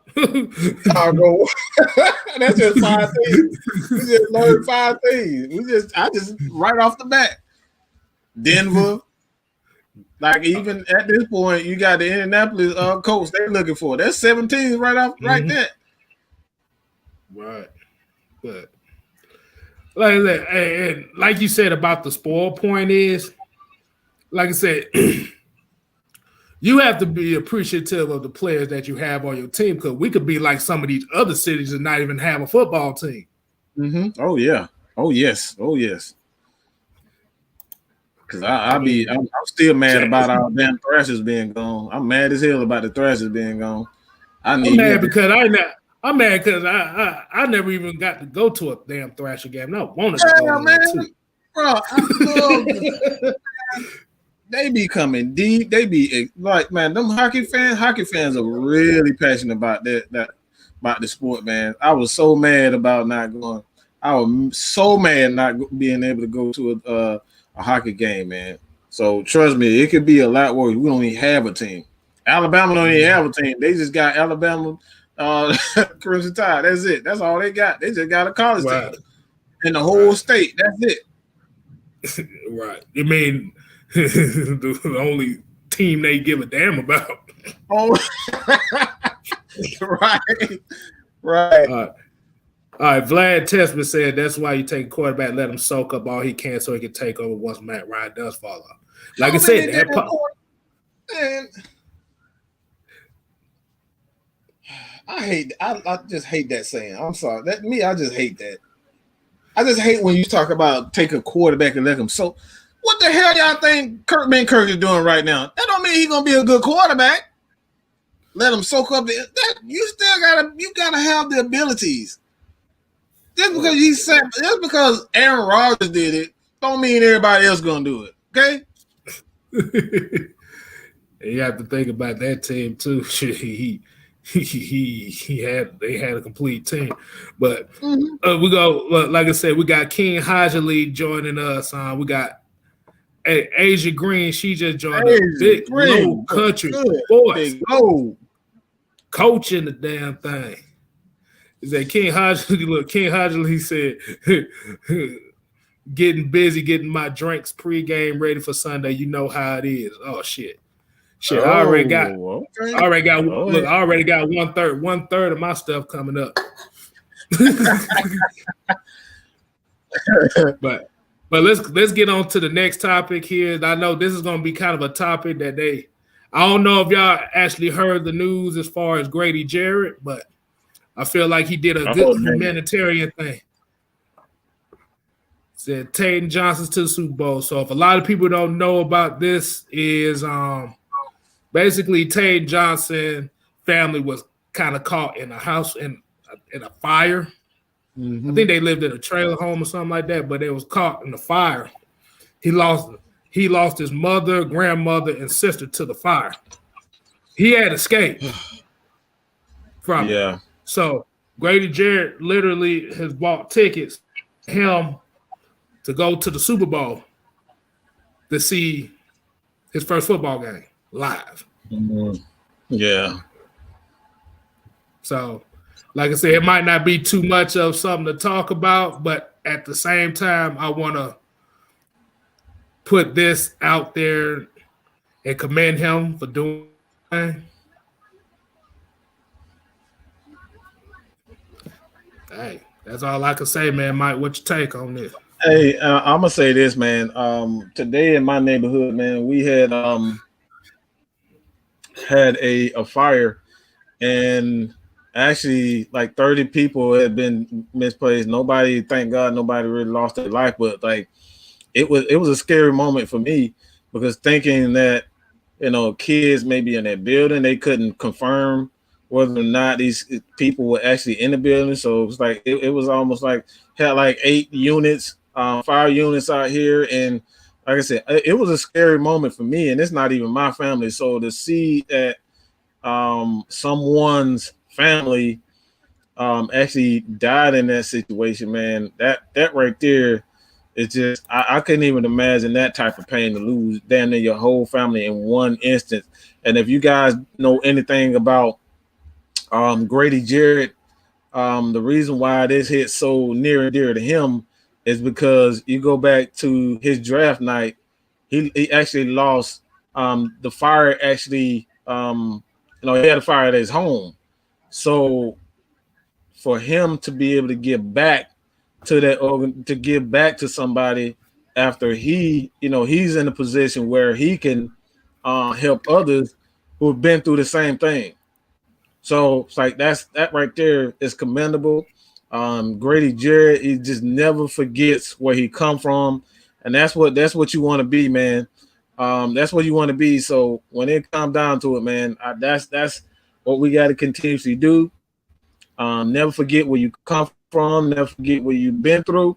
That's just 5 things. We just learned 5 things. I just right off the bat. Denver. Like even at this point, you got the Indianapolis coach they're looking for. That's 17 right there. Right. But like you said about the spoil point is, like I said, you have to be appreciative of the players that you have on your team because we could be like some of these other cities and not even have a football team. Mm-hmm. Oh yeah. Oh yes. Oh yes. Because I'm still mad about our damn Thrashers being gone. I'm mad as hell about the Thrashers being gone. I'm mad because I never even got to go to a damn Thrasher game. I wanted to go man. Bro, I love they be coming deep. They be like, man, them hockey fans are really passionate about that about the sport, man. I was so mad about not going. I was so mad not being able to go to a hockey game, man. So trust me, it could be a lot worse. We don't even have a team. Alabama don't even have a team. They just got Alabama Crimson Tide. That's it. That's all they got. They just got a college team in the whole state. That's it. Right. You mean the only team they give a damn about? Oh, right. All right, Vlad Testman said that's why you take a quarterback, let him soak up all he can so he can take over once Matt Ryan does fall out. Like I said, I just hate that saying. I'm sorry. I just hate that. I just hate when you talk about take a quarterback and let him soak. What the hell y'all think Kirk is doing right now? That don't mean he's gonna be a good quarterback. Let him soak up that. You gotta have the abilities. Just because Aaron Rodgers did it, don't mean everybody else gonna do it. Okay. You have to think about that team too. They had a complete team, but we go. Like I said, we got King Hajali joining us. We got Asia Green. She just joined us. Biglow Kuntry boys, coaching the damn thing. Is that King Hodgley? Look, King Hodgley said, getting busy, getting my drinks pregame ready for Sunday. You know how it is. Oh shit. I already got one third of my stuff coming up. but let's get on to the next topic here. I know this is gonna be kind of a topic that I don't know if y'all actually heard the news as far as Grady Jarrett, but I feel like he did a good humanitarian thing. Said Tatum Johnson's to the Super Bowl. So if a lot of people don't know about this, is basically Tatum Johnson family was kind of caught in a house in a fire. Mm-hmm. I think they lived in a trailer home or something like that, but they was caught in the fire. He lost his mother, grandmother, and sister to the fire. He had escaped from it. So Grady Jarrett literally has bought tickets for him to go to the Super Bowl to see his first football game live. Mm-hmm. Yeah. So, like I said, it might not be too much of something to talk about, but at the same time, I want to put this out there and commend him for doing it. Hey, that's all I can say, man. Mike, what you take on this? Hey, I'm gonna say this, man. Today in my neighborhood, man, we had a fire, and actually, like 30 people had been misplaced. Nobody, thank God, nobody really lost their life, but like it was a scary moment for me because thinking that kids maybe in that building, they couldn't confirm whether or not these people were actually in the building. So it was like it was almost like had like 8 units, fire units out here, and like I said, it was a scary moment for me, and it's not even my family. So to see that someone's family actually died in that situation, man, that right there, it's just I couldn't even imagine that type of pain to lose damn near your whole family in one instance. And if you guys know anything about Grady Jarrett, the reason why this hit so near and dear to him is because you go back to his draft night, he actually lost the fire actually he had a fire at his home. So for him to be able to give back to that organ, to give back to somebody after he's in a position where he can help others who have been through the same thing. So it's like that right there is commendable. Grady Jarrett, he just never forgets where he come from, and that's what you want to be, man. That's what you want to be. So when it comes down to it, man, that's what we got to continuously do. Never forget where you come from. Never forget what you've been through.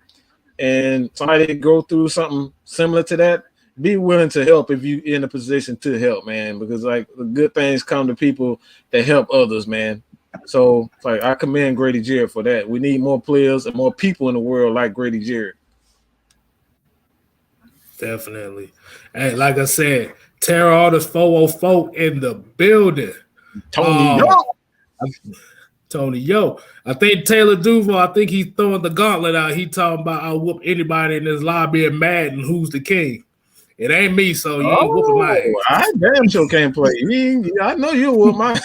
And somebody go through something similar to that, be willing to help if you're in a position to help, man. Because like the good things come to people that help others, man. So like I commend Grady Jarrett for that. We need more players and more people in the world like Grady Jarrett. Definitely. Hey, like I said, Terror Artist 404 in the building. Tony, Tony, I think Taylor Duval, I think he's throwing the gauntlet out. He talking about I'll whoop anybody in this lobby in Madden. Who's the king? It ain't me, so you ain't whooping my ass. I damn sure can't play. I know you whoop my.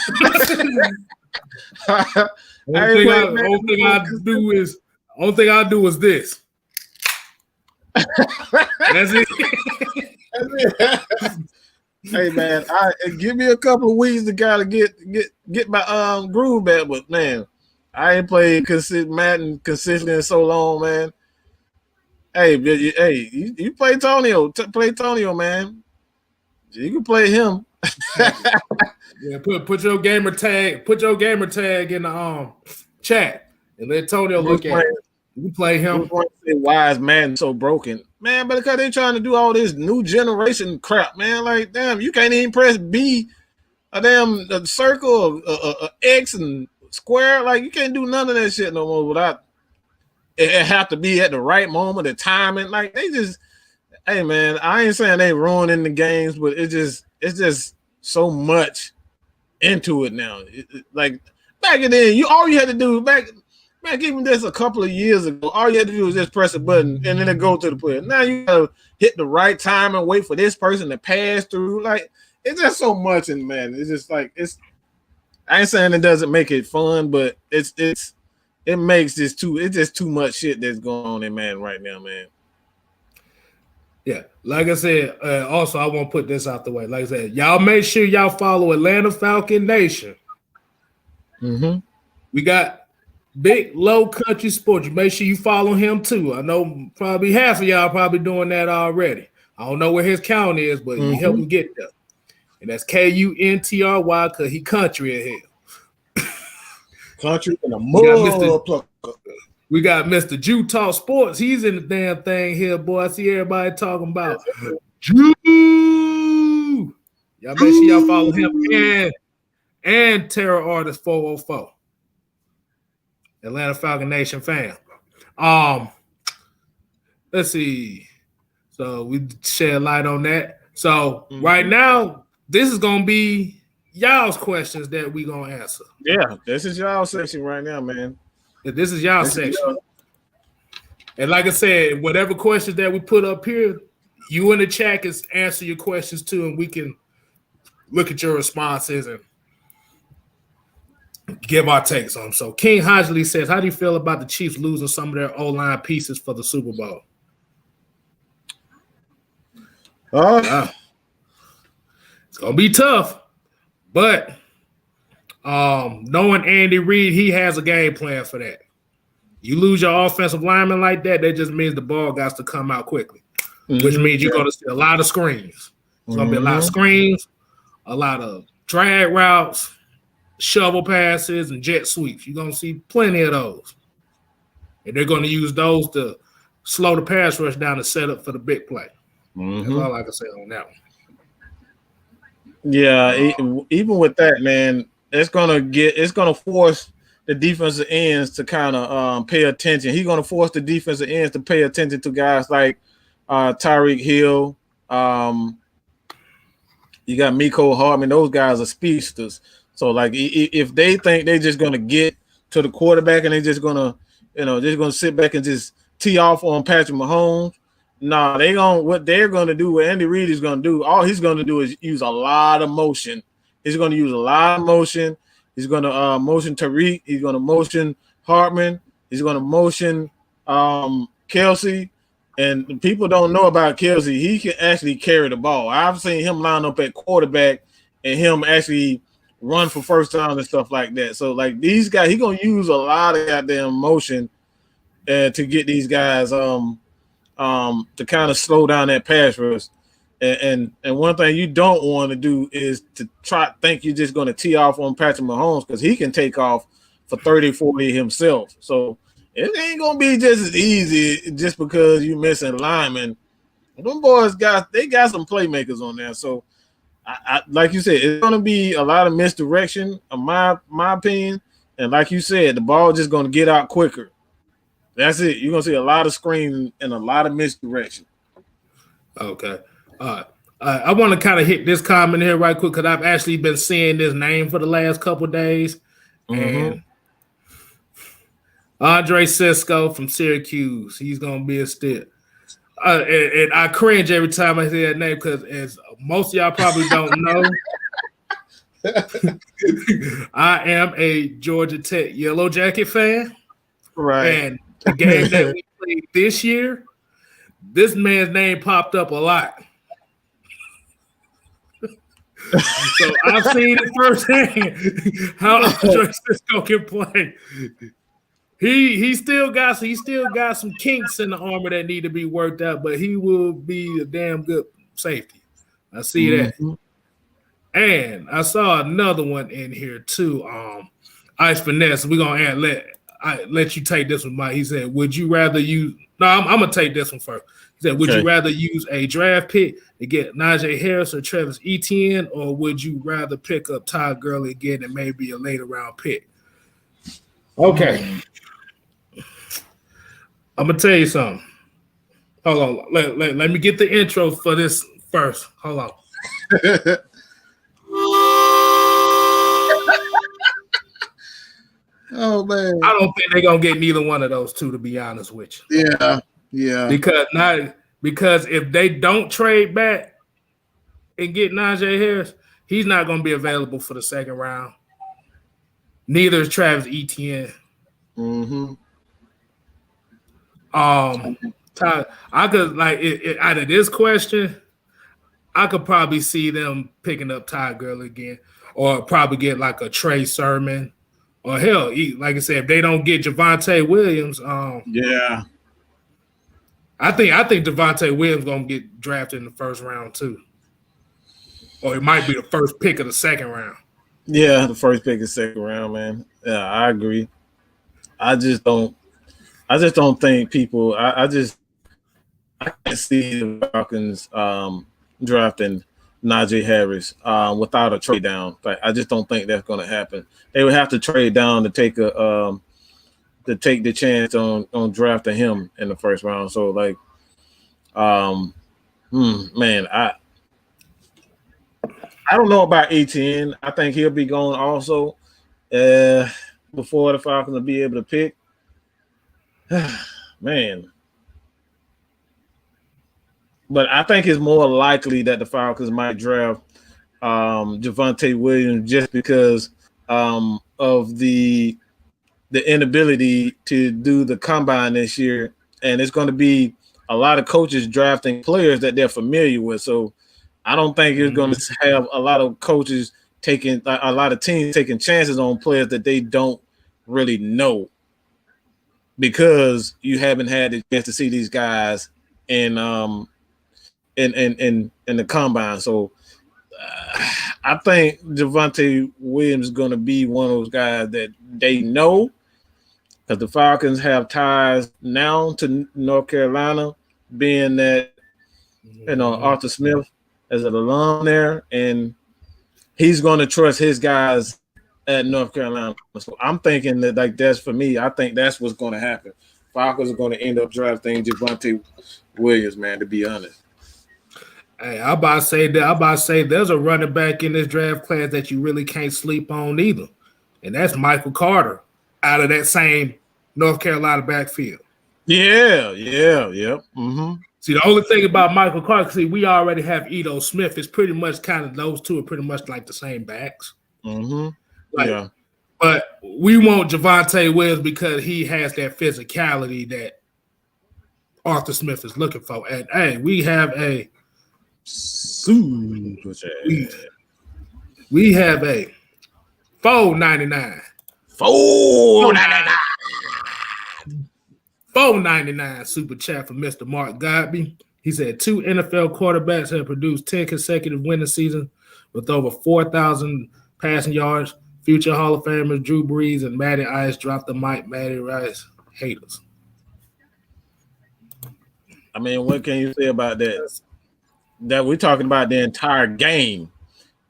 Only thing I do is this. That's it. Hey man, give me a couple of weeks to gotta get my groove back, but man, I ain't played Madden consistently in so long, man. Hey, you play Tonio, play Tonio, man. You can play him. Yeah, put your gamer tag, in the chat and let Tonio look at it. You can play him. Why is Madden so broken? Man, but because they're trying to do all this new generation crap, man. Like, damn, you can't even press B, a circle, a X, and square. Like, you can't do none of that shit no more without it have to be at the right moment, the timing. Like, they just, hey, man, I ain't saying they ruining the games, but it's just so much into it now. Like, back then, all you had to do back even this a couple of years ago, all you had to do was just press a button and then it go to the player. Now you gotta hit the right time and wait for this person to pass through. Like, it's just so much, and man, it's just like I ain't saying it doesn't make it fun, but it makes it's just too much shit that's going on in Madden right now, man. Yeah, like I said, also I want to put this out the way. Like I said, y'all make sure y'all follow Atlanta Falcon Nation. Mm-hmm. We got Biglow Kuntry Sports. You make sure you follow him too. I know probably half of y'all probably doing that already. I don't know where his count is, but you help him get there. And that's Kuntry because he country in here. Country in a mud. We got Mr. Jew Talk Sports. He's in the damn thing here, boy. I see everybody talking about Jew. Y'all make sure y'all follow him and Terror Artist 404. Atlanta Falcon Nation fan. Let's see. So we shed light on that. So right now, this is gonna be y'all's questions that we gonna answer. Yeah, this is y'all section right now, man. This is y'all section. And like I said, whatever questions that we put up here, you in the chat can answer your questions too, and we can look at your responses and give our takes on. So King Hodgley says, how do you feel about the Chiefs losing some of their O-line pieces for the Super Bowl? It's gonna be tough, but knowing Andy Reid, he has a game plan for that. You lose your offensive lineman like that just means the ball got to come out quickly, which means you're gonna see a lot of screens. It's gonna be a lot of screens, a lot of drag routes, shovel passes, and jet sweeps. You're gonna see plenty of those, and they're gonna use those to slow the pass rush down to set up for the big play. That's all I can say on that one. Yeah, even with that, man, it's gonna force the defensive ends to kind of pay attention. He's gonna force the defensive ends to pay attention to guys like Tyreek Hill. You got Mecole Hardman. Those guys are speedsters. So like, if they think they're just gonna get to the quarterback and they're just gonna, just gonna sit back and just tee off on Patrick Mahomes. Nah, what they're gonna do, what Andy Reid is gonna do, all he's gonna do is use a lot of motion. He's gonna use a lot of motion. He's gonna motion Tariq. He's gonna motion Hartman. He's gonna motion Kelsey. And people don't know about Kelsey. He can actually carry the ball. I've seen him line up at quarterback and him actually run for first down and stuff like that. So like these guys, he's gonna use a lot of goddamn motion to get these guys to kind of slow down that pass rush. And one thing you don't want to do is to think you're just going to tee off on Patrick Mahomes, because he can take off for 30, 40 himself. So it ain't going to be just as easy just because you missing linemen. Them boys got some playmakers on there. So I like you said, it's going to be a lot of misdirection, in my opinion. And like you said, the ball just going to get out quicker. That's it. You're going to see a lot of screens and a lot of misdirection. Okay. I want to kind of hit this comment here right quick, because I've actually been seeing this name for the last couple of days. And Andre Cisco from Syracuse, he's going to be a stick. And I cringe every time I hear that name, because as most of y'all probably don't know, I am a Georgia Tech Yellow Jacket fan. Right. And the game that we played this year, this man's name popped up a lot. So I've seen it firsthand how Andre Cisco can play. He still got some kinks in the armor that need to be worked out, but he will be a damn good safety. I see that. And I saw another one in here too. Ice Finesse. We're gonna let you take this one, Mike. He said, would you rather use I'm gonna take this one first. He said, would you rather use a draft pick to get Najee Harris or Travis Etienne, or would you rather pick up Todd Gurley again and maybe a later round pick? Okay. I'm gonna tell you something. Hold on. Let me get the intro for this first. Hold on. Oh man. I don't think they're gonna get neither one of those two, to be honest with you. Yeah. Because if they don't trade back and get Najee Harris, he's not gonna be available for the second round. Neither is Travis Etienne. I could out of this question, I could probably see them picking up Todd Gurley again, or probably get like a Trey Sermon, or hell, like I said, if they don't get Javonte Williams, I think Javonte Williams gonna get drafted in the first round too, or it might be the first pick of the second round. Yeah, the first pick of the second round, man. Yeah, I agree. I just don't think people. I can't see the Falcons drafting Najee Harris without a trade down. Like, I just don't think that's going to happen. They would have to trade down to take the chance on drafting him in the first round. So like, man, I don't know about Etienne. I think he'll be going also before the Falcons will be able to pick. Man. But I think it's more likely that the Falcons might draft Javonte Williams just because of the inability to do the combine this year, and it's going to be a lot of coaches drafting players that they're familiar with. So I don't think it's going to have a lot of coaches taking a lot of teams taking chances on players that they don't really know, because you haven't had the chance to see these guys in the combine. So I think Javonte Williams is going to be one of those guys that they know, because the Falcons have ties now to North Carolina, being that Arthur Smith is an alum there, and he's going to trust his guys at North Carolina. So I'm thinking that, like, that's for me. I think that's what's going to happen. Falcons are going to end up drafting Javonte Williams, man, to be honest. Hey, I'm about to say there's a running back in this draft class that you really can't sleep on either, and that's Michael Carter out of that same North Carolina backfield. Yeah. Mm-hmm. See, the only thing about Michael Carter, see, we already have Edo Smith. It's pretty much kind of those two are pretty much like the same backs. Mm-hmm. Yeah. But we want Javonte Williams because he has that physicality that Arthur Smith is looking for. And, hey, we have a we have a $4.99. $4.99 super chat from Mr. Mark Godby. He said 2 NFL quarterbacks have produced 10 consecutive winning seasons with over 4,000 passing yards. Future Hall of Famers Drew Brees and Matty Ice dropped the mic. Matty Rice haters. I mean, what can you say about that? That we're talking about the entire game.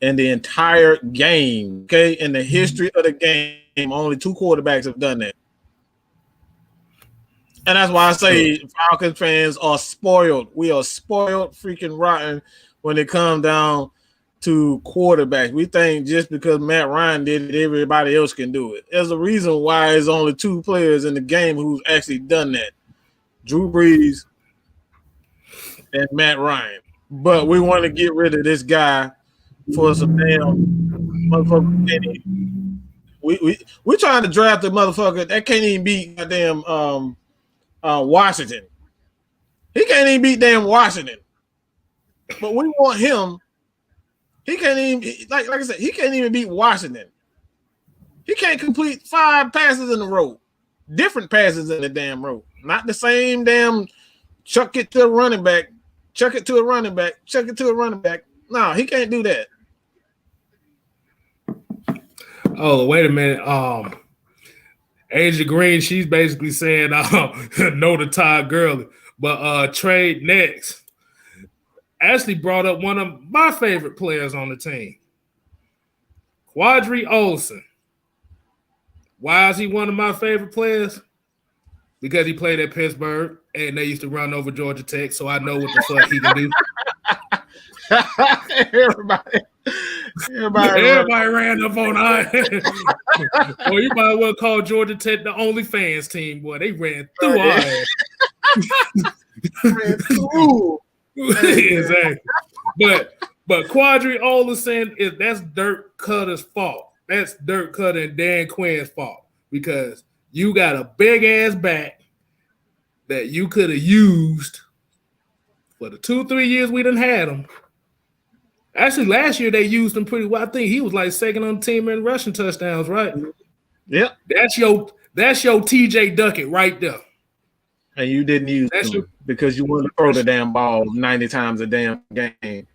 And the entire game, okay? In the history of the game, only 2 quarterbacks have done that. And that's why I say Falcons fans are spoiled. We are spoiled, freaking rotten when it comes down to quarterbacks. We think just because Matt Ryan did it, everybody else can do it. There's a reason why there's only 2 players in the game who's actually done that. Drew Brees and Matt Ryan. But we want to get rid of this guy for some damn motherfucker penny. We're trying to draft a motherfucker that can't even beat goddamn Washington. He can't even beat damn Washington. But we want him. He can't even, like I said, he can't even beat Washington. He can't complete 5 passes in a row. Different passes in the damn row. Not the same damn chuck it to a running back, chuck it to a running back, chuck it to a running back. No, he can't do that. Oh, wait a minute. Asia Green, she's basically saying no to Todd Gurley. But trade next. Ashley brought up one of my favorite players on the team, Quadri Olson. Why is he one of my favorite players? Because he played at Pittsburgh and they used to run over Georgia Tech, so I know what the fuck he can do. Everybody ran up on iron. Well, you might well call Georgia Tech the only fans team. Boy, they ran through our ass. Ran through. Exactly. But Quadri Olson that's Dirk Cutter's fault. That's Dirk Cutter and Dan Quinn's fault, because you got a big ass back that you could have used for the 2-3 years we done had him. Actually, last year they used him pretty well. I think he was like second on the team in rushing touchdowns, right? Yep. That's your TJ Duckett right there. And you didn't use him because you wanted to throw the damn ball 90 times a damn game.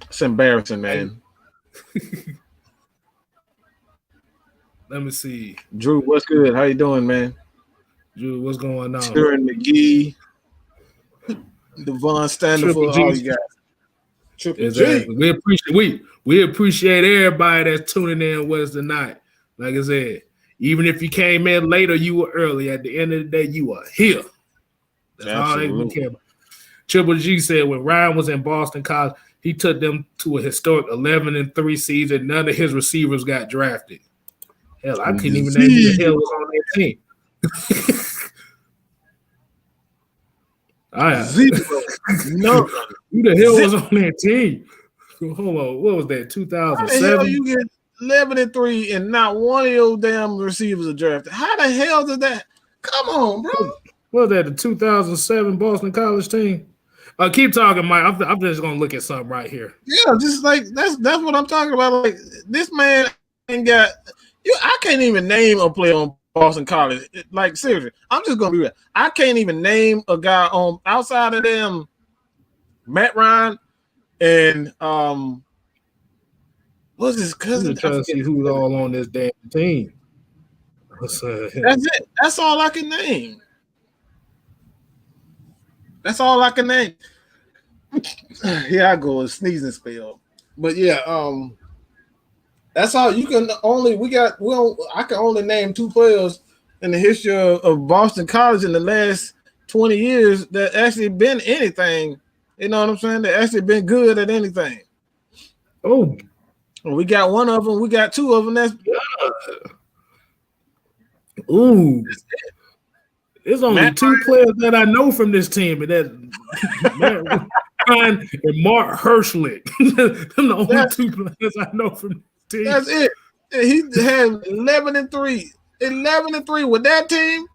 It's embarrassing, man. Let me see. Drew, what's good? How you doing, man? Drew, what's going on? Sharon McGee, Devon Standifer, all you guys. Triple G. We appreciate everybody that's tuning in with us tonight. Like I said, even if you came in later, you were early. At the end of the day, you are here. That's all they care about. Triple G said when Ryan was in Boston College, he took them to a historic 11-3 season. None of his receivers got drafted. Hell, I couldn't even name who the hell was on that team. Zero. No. Who the hell was on that team? Hold on, what was that? How the hell 2007. you get 11-3 and not one of your damn receivers are drafted? How the hell did that? Come on, bro. What was that? The 2007 Boston College team. Keep talking, Mike. I'm just gonna look at something right here. Yeah, just like that's what I'm talking about. Like this man ain't got you. I can't even name a player on Boston College. Like seriously, I'm just gonna be real. I can't even name a guy on outside of them. Matt Ryan and what's his cousin? I'm trying to see who's all on this damn team. That's it. That's all I can name. That's all I can name. Here I go, a sneezing spell. But yeah, that's all you can only I can only name 2 players in the history of Boston College in the last 20 years that actually been anything. You know what I'm saying? That actually been good at anything. Oh, we got one of them, we got 2 of them. That's ooh. There's only Matt 2 players that I know from this team, and that's Matt Ryan and Mark Herschlick. Them the only 2 players I know from this team. That's it. He had 11-3. 11-3 with that team.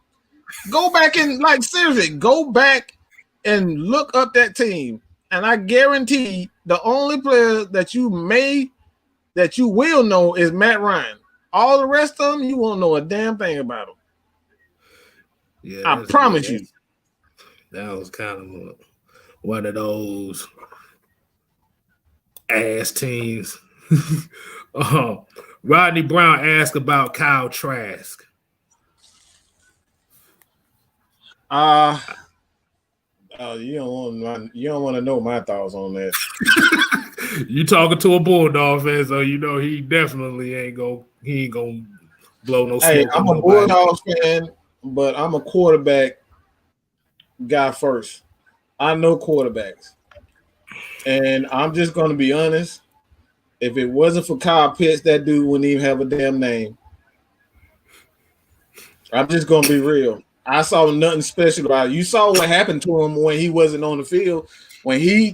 Go back and like seriously, go back and look up that team. And I guarantee the only player that you will know is Matt Ryan. All the rest of them, you won't know a damn thing about them. Yeah, I promise you. That was kind of one of those ass teams. Rodney Brown asked about Kyle Trask. You don't want to know my thoughts on that. You talking to a Bulldog fan, so you know he definitely ain't gonna blow no smoke. Hey, I'm a Bulldog fan, but I'm a quarterback guy first. I know quarterbacks. And I'm just going to be honest. If it wasn't for Kyle Pitts, that dude wouldn't even have a damn name. I'm just going to be real. I saw nothing special about it. You saw what happened to him when he wasn't on the field. When he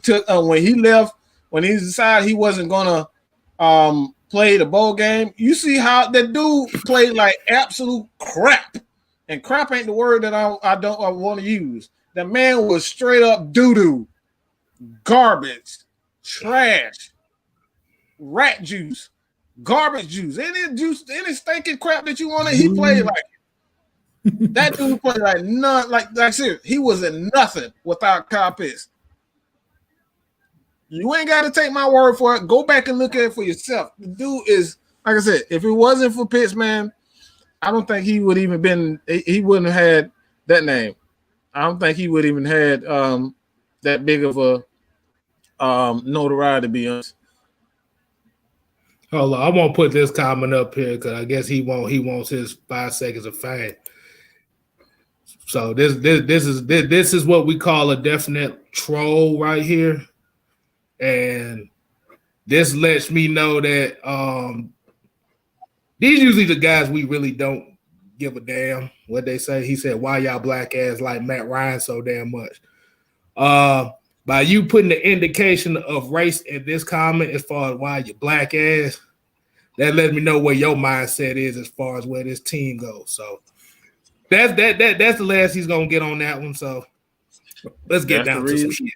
left, when he decided he wasn't going to play the bowl game, you see how that dude played like absolute crap. And crap ain't the word that I want to use. The man was straight up doo-doo, garbage, trash, rat juice, garbage juice, any stinking crap that you want to. He played like that dude played like none, like seriously, he was in nothing without Kyle Pitts. You ain't got to take my word for it. Go back and look at it for yourself. The dude is, like I said, if it wasn't for Pitts, man, I don't think he would even been. He wouldn't have had that name. I don't think he would even had that big of a notoriety, to be honest. Hold on, I'm gonna put this comment up here because I guess he wants his 5 seconds of fame. So this is what we call a definite troll right here, and this lets me know that these usually the guys we really don't give a damn what they say. He said, "Why y'all black ass like Matt Ryan so damn much?" By you putting the indication of race in this comment as far as why you black ass, that lets me know where your mindset is as far as where this team goes. So that's the last he's gonna get on that one. So let's get down to some shit.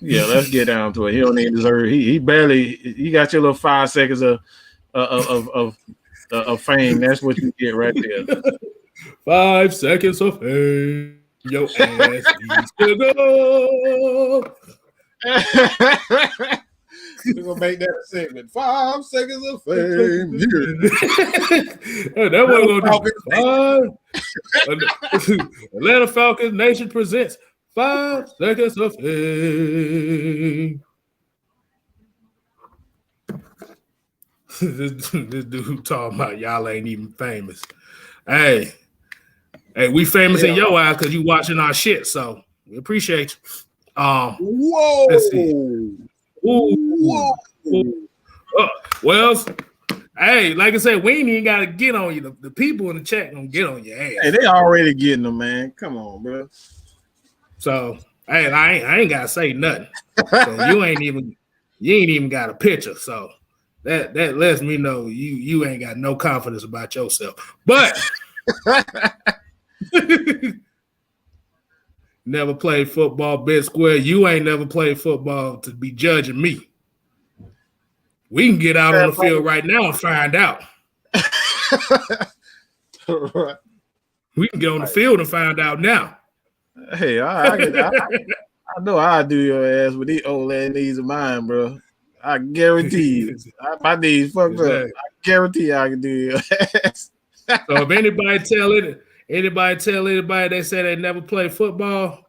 Yeah, let's get down to it. He don't even deserve it. He barely. He got your little 5 seconds of fame. That's what you get right there. 5 seconds of fame. Your ass needs to go. We're gonna make that a segment. 5 seconds of fame. That wasn't gonna do. Atlanta Falcons Nation presents 5 seconds of fame. This dude talking about y'all ain't even famous. Hey, we famous in your eyes because you watching our shit, so we appreciate you. Whoa! Let's see. Whoa! Well, hey, like I said, we ain't even gotta get on you. The people in the chat gonna get on your ass. Hey, they already getting them, man. Come on, bro. So, hey, I ain't gotta say nothing. So you ain't even You ain't even got a picture, so that lets me know you ain't got no confidence about yourself. But never played football, bit square. You ain't never played football to be judging me. We can get out on the field right now and find out. Right. We can get on the field and find out now. Hey, I know I'll do your ass with these old ass knees of mine, bro. I guarantee you. My knees fucked up. I guarantee I can do your ass. So if anybody tell anybody they say they never played football,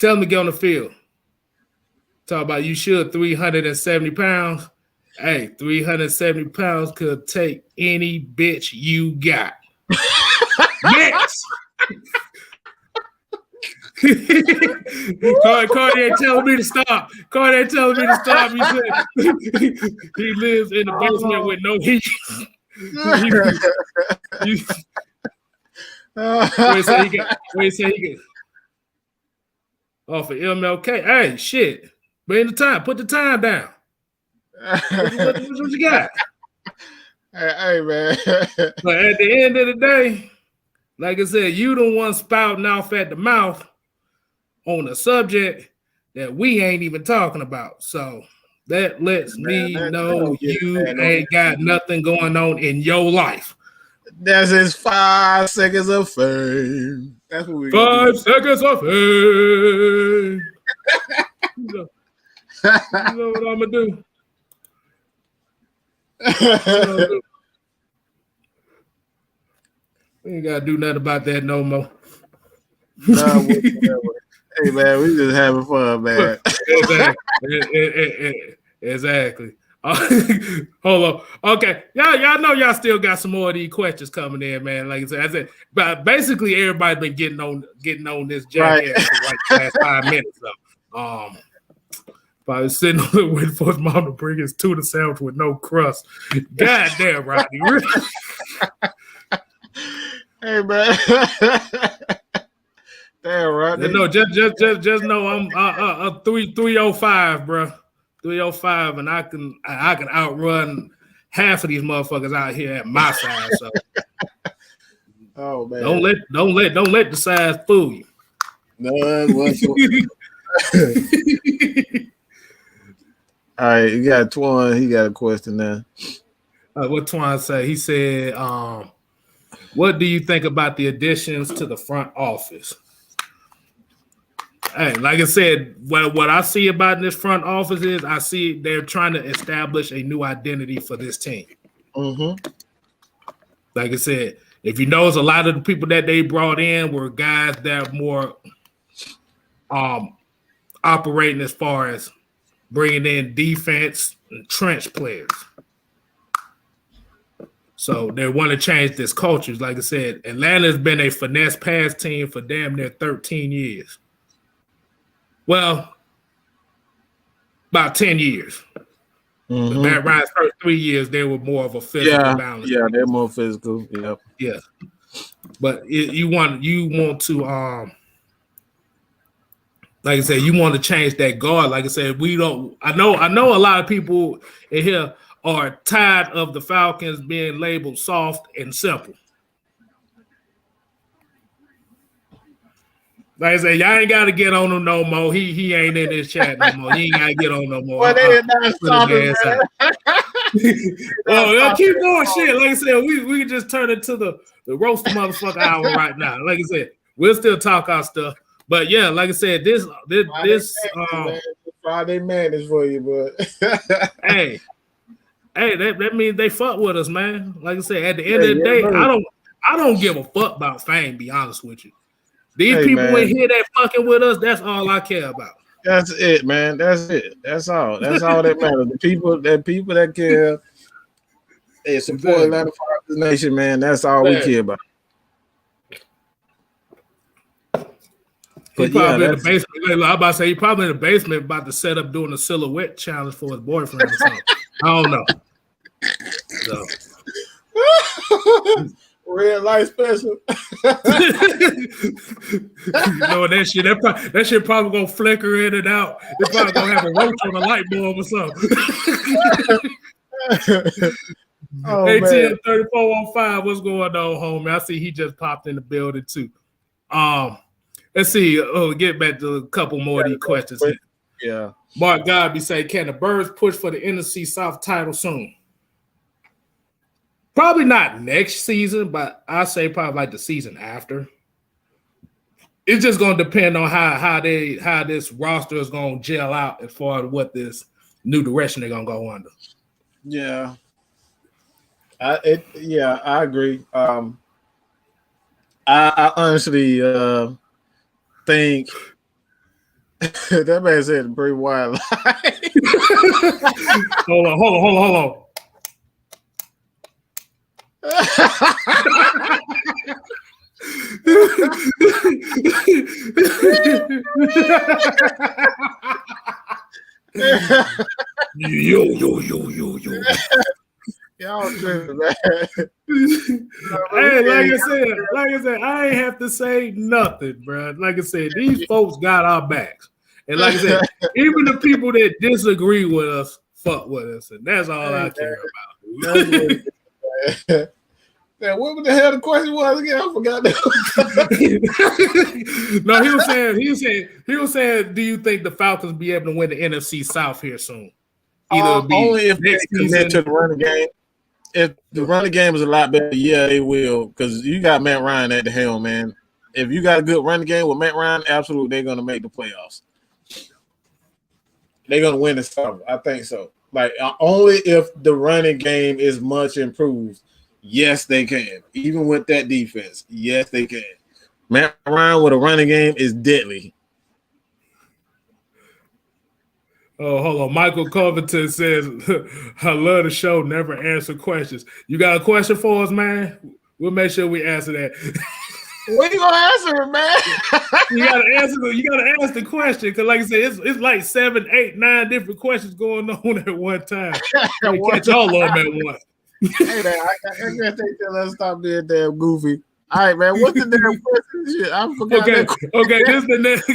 tell them to get on the field. Talk about you should 370 pounds. Hey, 370 pounds could take any bitch you got. Yes. Cardi ain't telling me to stop. Cardi ain't telling me to stop. He said he lives in the basement with no heat. Wait, say he get off of MLK. Hey, shit. Bring the time. Put the time down. What you got? Hey, man. But at the end of the day, like I said, you the one spouting off at the mouth on a subject that we ain't even talking about. So that lets me know you ain't got nothing going on in your life. That's his 5 seconds of fame. That's what we 5 seconds of fame. You know what I'm gonna do? We ain't gotta do nothing about that no more. Nah, hey man, we just having fun, man. Exactly. Hold on. Okay, y'all know y'all still got some more of these questions coming in, man. Like I said, but basically everybody's been getting on this jackass for like the last 5 minutes. So, probably sitting on it waiting for his mom to bring his tuna sandwich with no crust. God damn, Rodney. Hey man. Damn, Rodney. No, just know I'm 305, bro. 305, and I can outrun half of these motherfuckers out here at my size. So, oh man, don't let the size fool you. None whatsoever. All right, you got Twan. He got a question now. What Twan say? He said, "What do you think about the additions to the front office?" Hey, like I said, what I see about this front office is I see they're trying to establish a new identity for this team. Mm-hmm. Like I said, if you notice, a lot of the people that they brought in were guys that are more operating as far as bringing in defense and trench players. So they want to change this culture. Like I said, Atlanta's been a finesse pass team for damn near 13 years. Well, about 10 years. Mm-hmm. Matt Ryan's first 3 years, they were more of a physical balance. Yeah, they're more physical. Yep. Yeah. But you want to like I said, you want to change that guard. Like I said, I know a lot of people in here are tired of the Falcons being labeled soft and simple. Like I said, y'all ain't got to get on him no more. He ain't in this chat no more. You ain't got to get on no more. Well, they not stopping, well, y'all keep doing shit. Like I said, we can just turn it to the roast motherfucker hour right now. Like I said, we'll still talk our stuff. But yeah, like I said, this Friday man is for you, but hey, that means they fuck with us, man. Like I said, at the end of the day, I don't give a fuck about fame, be honest with you. These people in here that fucking with us, that's all I care about. That's it, man. That's it. That's all. That's all that matters. The people that care and support Atlanta Falcons Nation, man. That's all we care about. He's probably in the basement. I'm about to say he's probably in the basement about to set up doing a silhouette challenge for his boyfriend or something. I don't know. So. Red light special. You know that shit probably gonna flicker in and out. It's probably gonna have a roach on the light bulb or something. Oh, ATM 3415, what's going on, homie? I see he just popped in the building too. Let's see. Oh, get back to a couple more of these questions. Yeah. Mark Godby say, can the Birds push for the NFC South title soon? Probably not next season, but I say probably like the season after. It's just gonna depend on how this roster is gonna gel out as far as what this new direction they're gonna go under. Yeah. I agree. I honestly think that man said Bray Wyatt. Hold on. Yo. Y'all tripping, man. Hey, like I said, I ain't have to say nothing, bro. Like I said, these folks got our backs. And like I said, even the people that disagree with us, fuck with us. And that's all I care about. Man, what the hell the question was again? I forgot that. No, he was saying, do you think the Falcons be able to win the NFC South here soon? Only if they commit to the running game. If the running game is a lot better, yeah, they will. Because you got Matt Ryan at the helm, man. If you got a good running game with Matt Ryan, absolutely, they're going to make the playoffs. They're going to win the South. I think so. Like, only if the running game is much improved. Yes, they can. Even with that defense, yes, they can. Matt Ryan with a running game is deadly. Oh, hold on. Michael Covington says, I love the show, never answer questions. You got a question for us, man? We'll make sure we answer that. When you gonna answer it, man? You gotta ask the question, because like I said, it's like 7, 8, 9 different questions going on at one time. You catch all of them at once. Hey man, I guess they tell us stop being damn goofy. All right, man. What's the damn question? Shit, I forgot. Okay. This the next.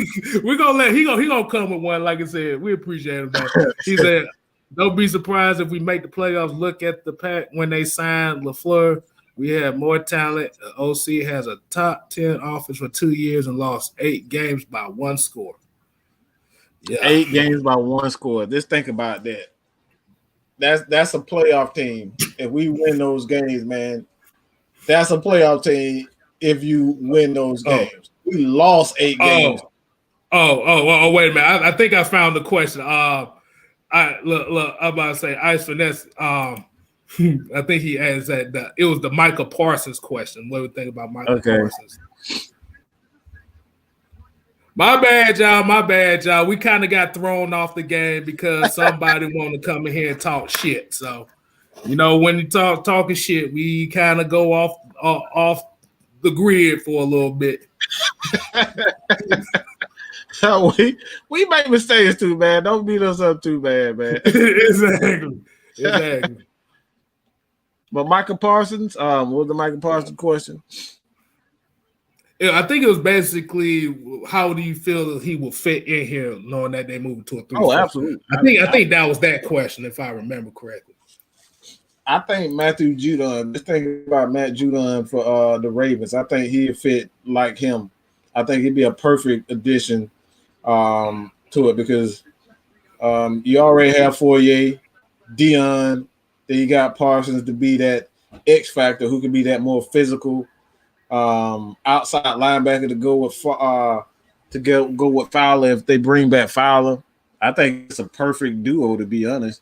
We're gonna let he gonna come with one. Like I said, we appreciate him. Man. He said, "Don't be surprised if we make the playoffs. Look at the pack when they signed LaFleur. We have more talent. The OC has a top 10 offense for 2 years and lost 8 games by 1 score. Yeah, 8 games by 1 score. Just think about that. That's a playoff team. If we win those games, man, that's a playoff team. If you win those games, we lost 8 games. Wait a minute. I think I found the question. I'm about to say Ice Finesse. I think he asked that it was the Micah Parsons question. What do you think about Micah Parsons? My bad, y'all. We kind of got thrown off the game because somebody wanted to come in here and talk shit. So, when you talking shit, we kind of go off the grid for a little bit. we make mistakes too, man. Don't beat us up too bad, man. Exactly. But Micah Parsons, what was the Micah Parsons question? I think it was basically, how do you feel that he will fit in here, knowing that they moved to a 3? Oh, absolutely. I think that was that question, if I remember correctly. I think Matthew Judon. Just think about Matt Judon for the Ravens. I think he'd fit like him. I think he'd be a perfect addition to it because you already have Fourier, Dion. Then you got Parsons to be that X factor who can be that more physical. Outside linebacker to go with Fowler if they bring back Fowler. I think it's a perfect duo, to be honest.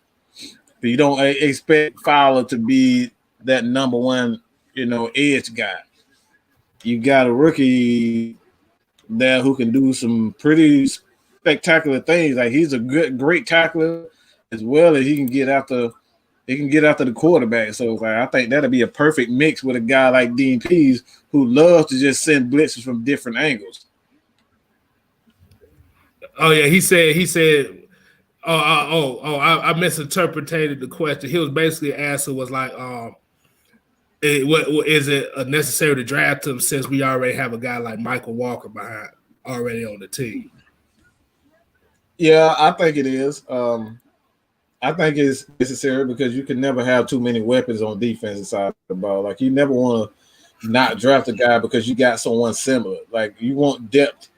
But you don't expect Fowler to be that number one, edge guy. You got a rookie there who can do some pretty spectacular things. Like he's a great tackler as well as he can get after. He can get after the quarterback. So I think that'll be a perfect mix with a guy like Dean Pease who loves to just send blitzes from different angles. Oh yeah, he said. I misinterpreted the question. He was basically asking was like, Is it necessary to draft him since we already have a guy like Michael Walker behind already on the team? Yeah, I think it is. I think it's necessary because you can never have too many weapons on defensive side of the ball. Like you never want to not draft a guy because you got someone similar. Like you want depth,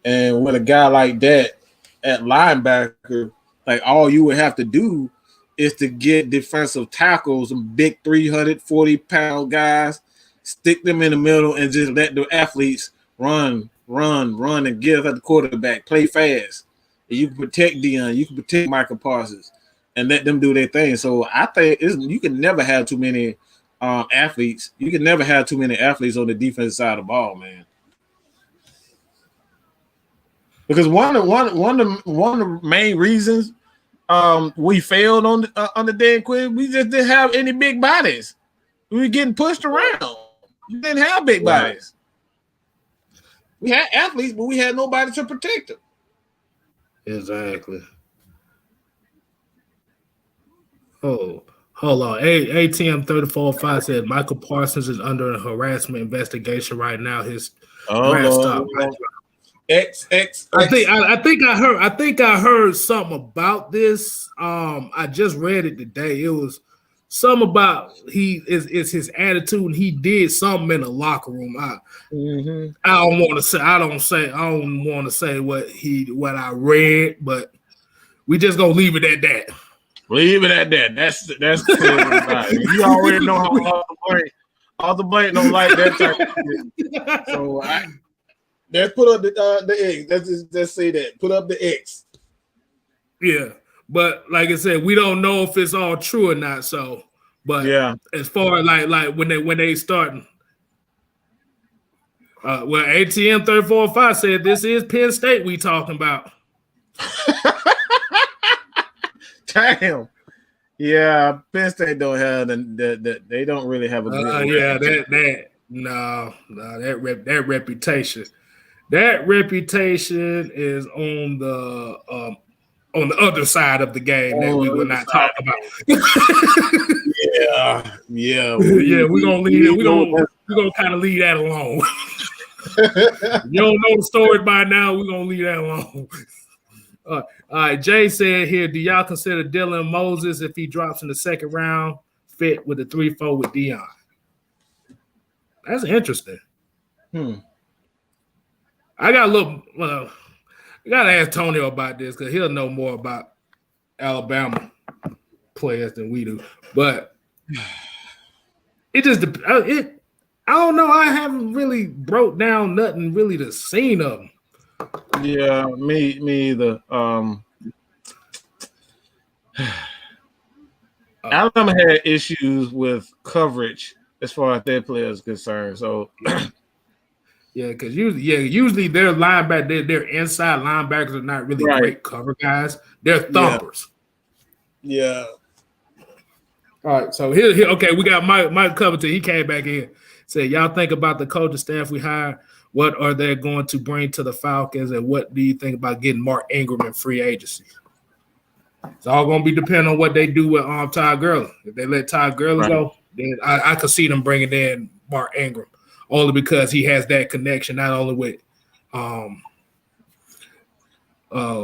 and with a guy like that at linebacker, like all you would have to do is to get defensive tackles, some big 340-pound guys, stick them in the middle, and just let the athletes run, and give at the quarterback, play fast. And you can protect Dion, you can protect Michael Parsons, and let them do their thing. So I think you can never have too many athletes. You can never have too many athletes on the defensive side of the ball, man. Because one of the main reasons we failed on the Dan Quinn, we just didn't have any big bodies. We were getting pushed around. We didn't have big bodies. We had athletes, but we had nobody to protect them. Exactly. Oh, hold on. ATM 3405 said Michael Parsons is under a harassment investigation right now. His draft stock. I think I heard something about this. I just read it today. It was something about it's his attitude, and he did something in the locker room. I don't want to say what I read, but we just gonna leave it at that. Leave it at that. That's you already know how Arthur Blank don't like that type of shit. So let's put up the X. Let's say that. Put up the X. Yeah, but like I said, we don't know if it's all true or not. So, but yeah, as far as like when they starting, well, ATM 3405 said this is Penn State we talking about. Damn. Yeah, Penn State don't have they don't really have a good that reputation. That reputation is on the other side of the game that we will not talk about. yeah. We're gonna leave it. We're gonna kind of leave that alone. You don't know the story by now. We're gonna leave that alone. All right, Jay said here, do y'all consider Dylan Moses, if he drops in the second round, fit with the 3-4 with Dion? That's interesting. I gotta ask Tonio about this because he'll know more about Alabama players than we do. But it just I don't know. I haven't really broke down nothing really to scene of them. Yeah, me either. Alabama had issues with coverage as far as their players concerned. So yeah, because usually their linebacker, their inside linebackers are not really great cover guys. They're thumpers. Yeah. All right, so here okay, we got Mike Covington. He came back in, said, y'all think about the coaching staff we hired. What are they going to bring to the Falcons, and what do you think about getting Mark Ingram in free agency? It's all going to be depending on what they do with Todd Gurley. If they let Todd Gurley go, then I could see them bringing in Mark Ingram, only because he has that connection not only with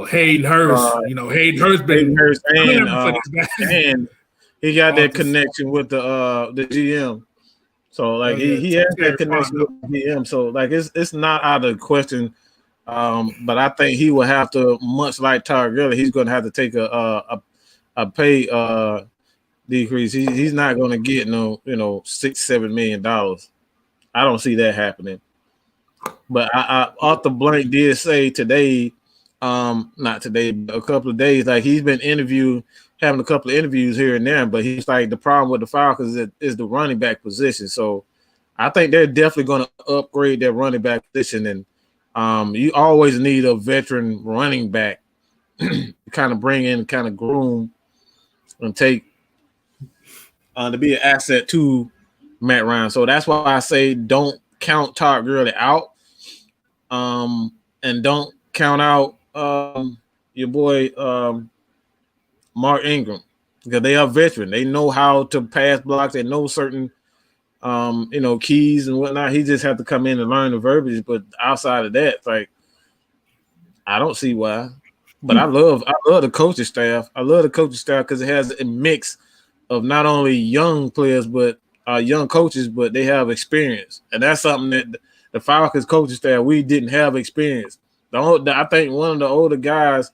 Hayden Hurst. Hayden Hurst and he got that connection with the GM. So like he has that connection with the GM. So like it's not out of the question. But I think he will have to, much like Todd Gurley, he's going to have to take a pay decrease. He's not going to get $6-7 million. I don't see that happening. But Arthur Blank did say today, not today, but a couple of days, like he's been having a couple of interviews here and there, but he's like the problem with the Falcons is the running back position. So I think they're definitely going to upgrade their running back position, and you always need a veteran running back to kind of bring in, kind of groom, and take to be an asset to Matt Ryan. So that's why I say don't count Todd Gurley out, and don't count out your boy Mark Ingram, because they are veteran. They know how to pass blocks. They know certain keys and whatnot. He just had to come in and learn the verbiage. But outside of that, like, I don't see why. But I love the coaching staff. I love the coaching staff because it has a mix of not only young players but young coaches, but they have experience, and that's something that the Falcons coaching staff, we didn't have experience. I think one of the older guys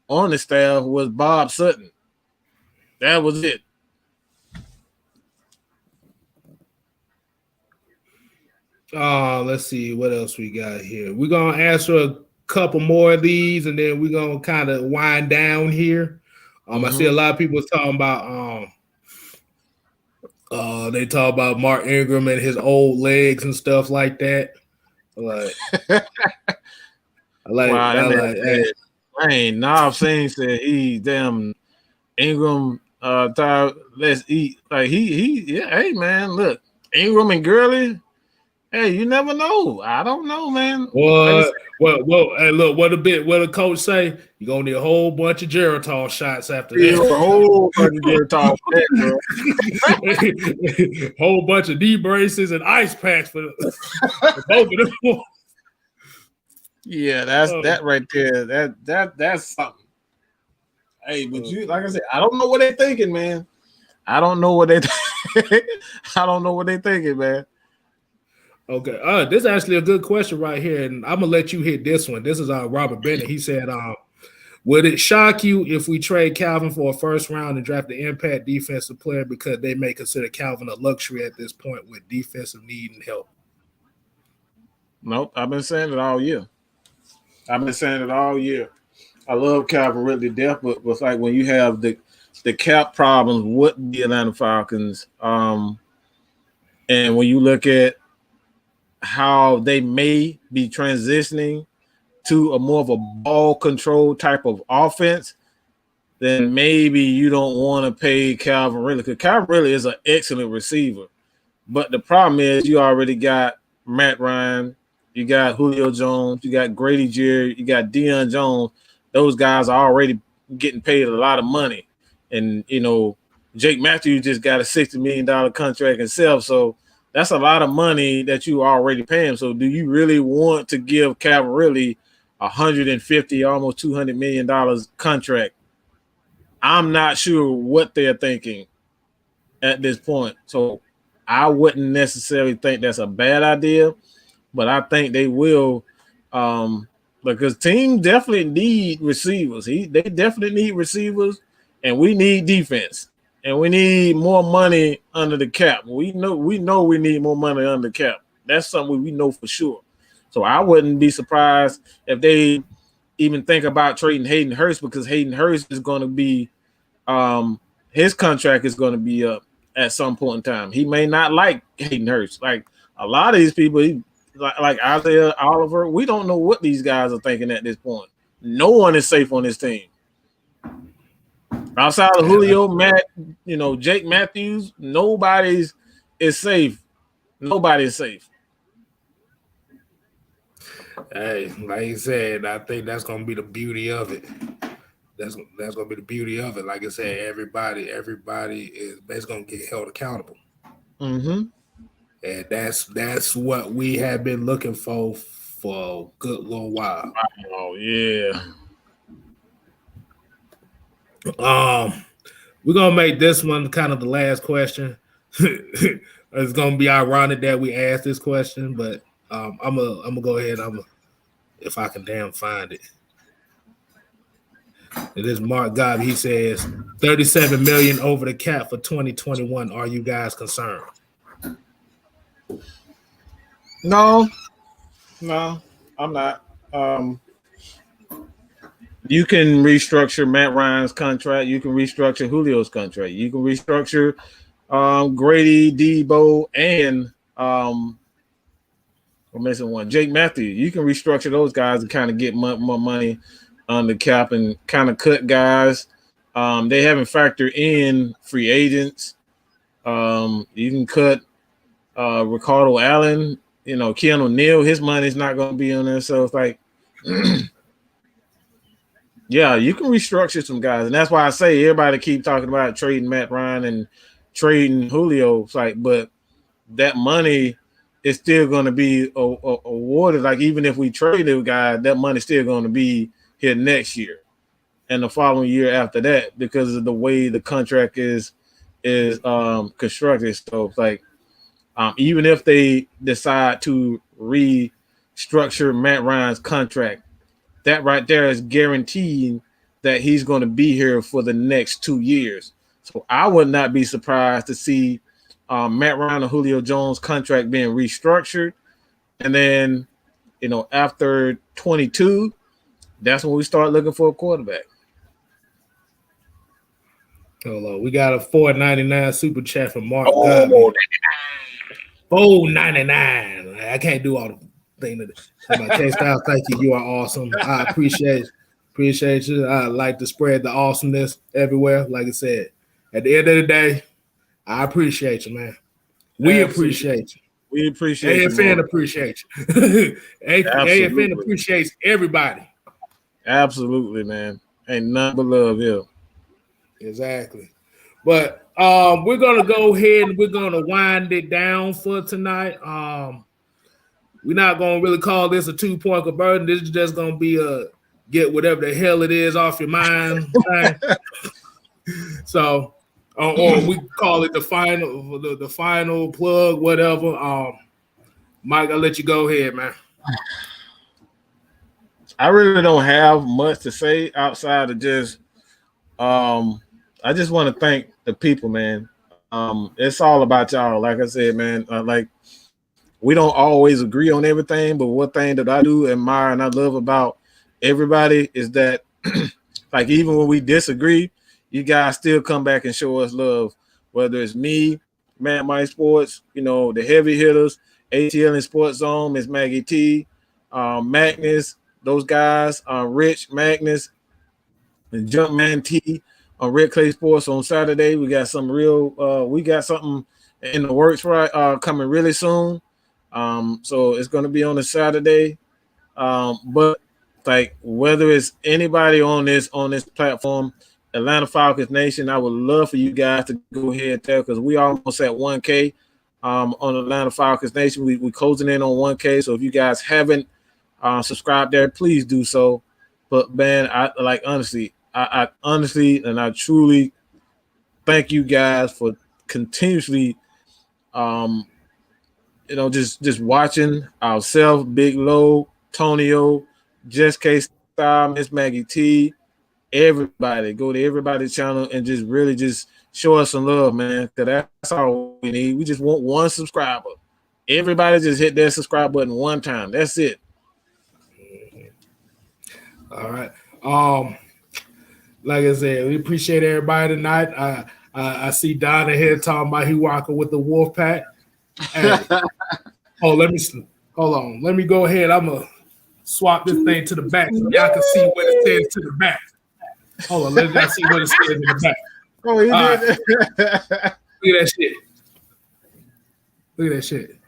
on the staff was Bob Sutton. That was it. Let's see what else we got here. We're gonna answer a couple more of these, and then we're gonna kind of wind down here. I see a lot of people talking about they talk about Mark Ingram and his old legs and stuff like that. Knob Singh said he damn Ingram let's eat. Like hey man, look, Ingram and Gurley. Hey, you never know. I don't know, man. Well, hey, look, what the coach say? You're gonna need a whole bunch of Geritol shots after that. A whole bunch of Geritol, bro. Whole bunch of knee braces and ice packs for both of them. Yeah, that's that right there. That's something. Hey, but you, like I said, I don't know what they're thinking, man. I don't know what they're thinking, man. Okay. This is actually a good question right here, and I'm gonna let you hit this one. This is Robert Bennett. He said, would it shock you if we trade Calvin for a first round and draft the impact defensive player because they may consider Calvin a luxury at this point with defensive need and help? Nope. I've been saying it all year. I love Calvin Ridley to death, but it's like when you have the cap problems with the Atlanta Falcons, and when you look at how they may be transitioning to a more of a ball control type of offense, then maybe you don't want to pay Calvin Ridley, because Calvin Ridley is an excellent receiver. But the problem is you already got Matt Ryan, you got Julio Jones, you got Grady Jarrett, you got Deion Jones. Those guys are already getting paid a lot of money. And, Jake Matthews just got a $60 million contract himself. So that's a lot of money that you already pay him. So do you really want to give Calvin Ridley $150, almost $200 million contract? I'm not sure what they're thinking at this point. So I wouldn't necessarily think that's a bad idea, but I think they will, because teams definitely need receivers. They definitely need receivers, and we need defense. And we need more money under the cap. We know we need more money under the cap. That's something we know for sure. So I wouldn't be surprised if they even think about trading Hayden Hurst, because Hayden Hurst is going to be his contract is going to be up at some point in time. He may not like Hayden Hurst. Like a lot of these people, like Isaiah Oliver, we don't know what these guys are thinking at this point. No one is safe on this team. Outside of Julio, Jake Matthews, nobody is safe. Nobody is safe. Hey, like you said, I think that's gonna be the beauty of it. That's gonna be the beauty of it. Like I said, everybody is basically gonna get held accountable. Mm-hmm. And that's what we have been looking for a good little while. Oh yeah. We're gonna make this one kind of the last question. It's gonna be ironic that we asked this question, but I'm gonna go ahead. If I can damn find it. It is Mark Gobb. He says $37 million over the cap for 2021. Are you guys concerned? No, I'm not. You can restructure Matt Ryan's contract. You can restructure Julio's contract. You can restructure Grady, Debo, and we're missing one, Jake Matthews. You can restructure those guys and kind of get more money on the cap and kind of cut guys. They haven't factored in free agents. You can cut Ricardo Allen. Keanu O'Neal, his money's not going to be on there. So it's like, yeah, you can restructure some guys. And that's why I say everybody keep talking about trading Matt Ryan and trading Julio. It's like, but that money is still going to be awarded. Like even if we trade the guy, that money's still going to be here next year and the following year after that because of the way the contract is constructed. So it's like even if they decide to restructure Matt Ryan's contract, that right there is guaranteeing that he's going to be here for the next 2 years. So I would not be surprised to see Matt Ryan and Julio Jones' contract being restructured. And then, after 22, that's when we start looking for a quarterback. Hold on. We got a $4.99 super chat from Mark Gunn. $4.99. I can't do all the things. KSTYLZ, thank you. You are awesome. I appreciate you. I like to spread the awesomeness everywhere. Like I said, at the end of the day, I appreciate you, man. We appreciate you. We appreciate you. AFN appreciates you. AFN appreciates everybody. Absolutely, man. Ain't nothing but love here. Exactly. But we're gonna go ahead and we're gonna wind it down for tonight. We're not gonna really call this a 2-point conversion. This is just gonna be a get whatever the hell it is off your mind. So, or we call it the final plug, whatever. Mike, I'll let you go ahead, man. I really don't have much to say outside of just I just want to thank the people, man. It's all about y'all. Like I said, man, like we don't always agree on everything, but one thing that I do admire and I love about everybody is that like even when we disagree, you guys still come back and show us love, whether it's me, Matt Mike Sports, the heavy hitters, ATL and Sports Zone, Miss Maggie T, Magnus, those guys, Rich, Magnus, and Jumpman T on Red Clay Sports on Saturday. We got some we got something in the works coming really soon. So it's going to be on a Saturday. But like whether it's anybody on this platform, Atlanta Falcons Nation, I would love for you guys to go ahead there because we almost at 1K on Atlanta Falcons Nation. We closing in on 1K. So if you guys haven't subscribed there, please do so. But man, I honestly and I truly thank you guys for continuously just watching ourselves, Biglow, Tonio, Just KSTYLZ, Miss Maggie T, everybody. Go to everybody's channel and just really just show us some love, man. Because that's all we need. We just want one subscriber. Everybody just hit that subscribe button one time. That's it. All right. Like I said, we appreciate everybody tonight. I see Donna here talking about he walking with the wolf pack. Hey. Hold on. Let me go ahead. I'm gonna swap this thing to the back so y'all can see what it says to the back. Hold on, let me see what it says in the back. Oh, you did. Look at that shit.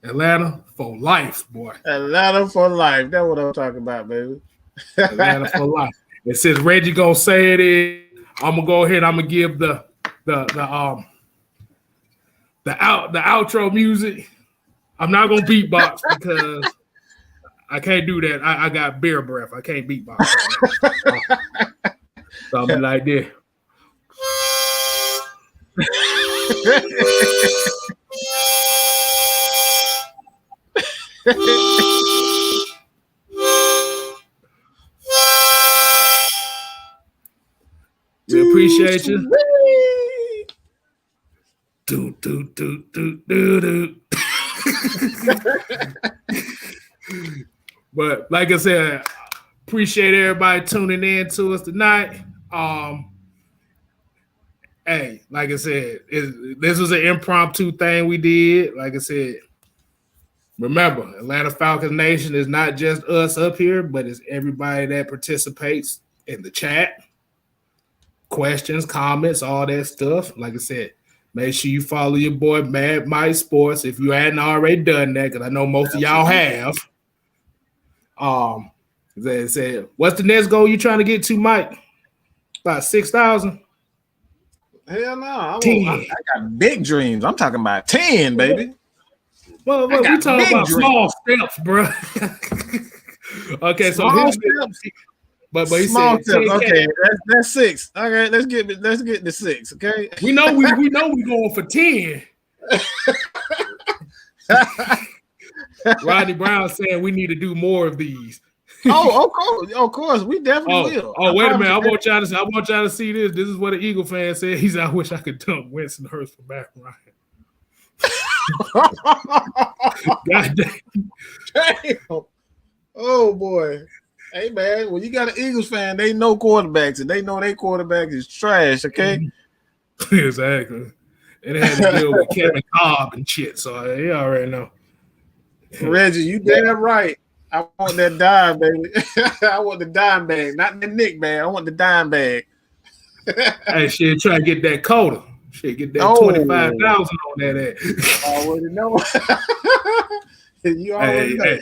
Atlanta for life, boy. Atlanta for life. That's what I'm talking about, baby. Atlanta for life. It says Reggie gonna say it is. I'm gonna go ahead. I'm gonna give the outro music. I'm not gonna beatbox because I can't do that. I got beer breath. I can't beatbox. So I'll be like this. We appreciate you. Do. But like I said, appreciate everybody tuning in to us tonight. Hey, like I said, this was an impromptu thing we did. Like I said, remember, Atlanta Falcons Nation is not just us up here, but it's everybody that participates in the chat. Questions, comments, all that stuff. Like I said, make sure you follow your boy Mad Mike Sports if you hadn't already done that, because I know most of y'all have. They said, what's the next goal you trying to get to, Mike? About 6,000? Hell no. I 10. got big dreams. I'm talking about 10, baby. Well, we talking about dreams. small steps, bro. Okay, Small so steps. but he Small said steps. 10K. Okay, that's 6. Okay, let's get to 6. Okay. We know we going for 10. Rodney Brown saying we need to do more of these. Of course, we definitely will. Oh, wait a minute! I want y'all to see this. This is what an Eagle fan said. He said, "I wish I could dump Winston Hurst for back Ryan." God damn! Oh boy! Hey man, when you got an Eagles fan, they know quarterbacks and they know their quarterback is trash. Okay, exactly. And they had to deal with Kevin Cobb and shit. So they already know. Reggie, you damn right. I want that dime, baby. I want the dime bag, not the Nick bag. I want the dime bag. Hey, shit, try to get that quota. Shit, get that 25,000 on that. I already know. You already know.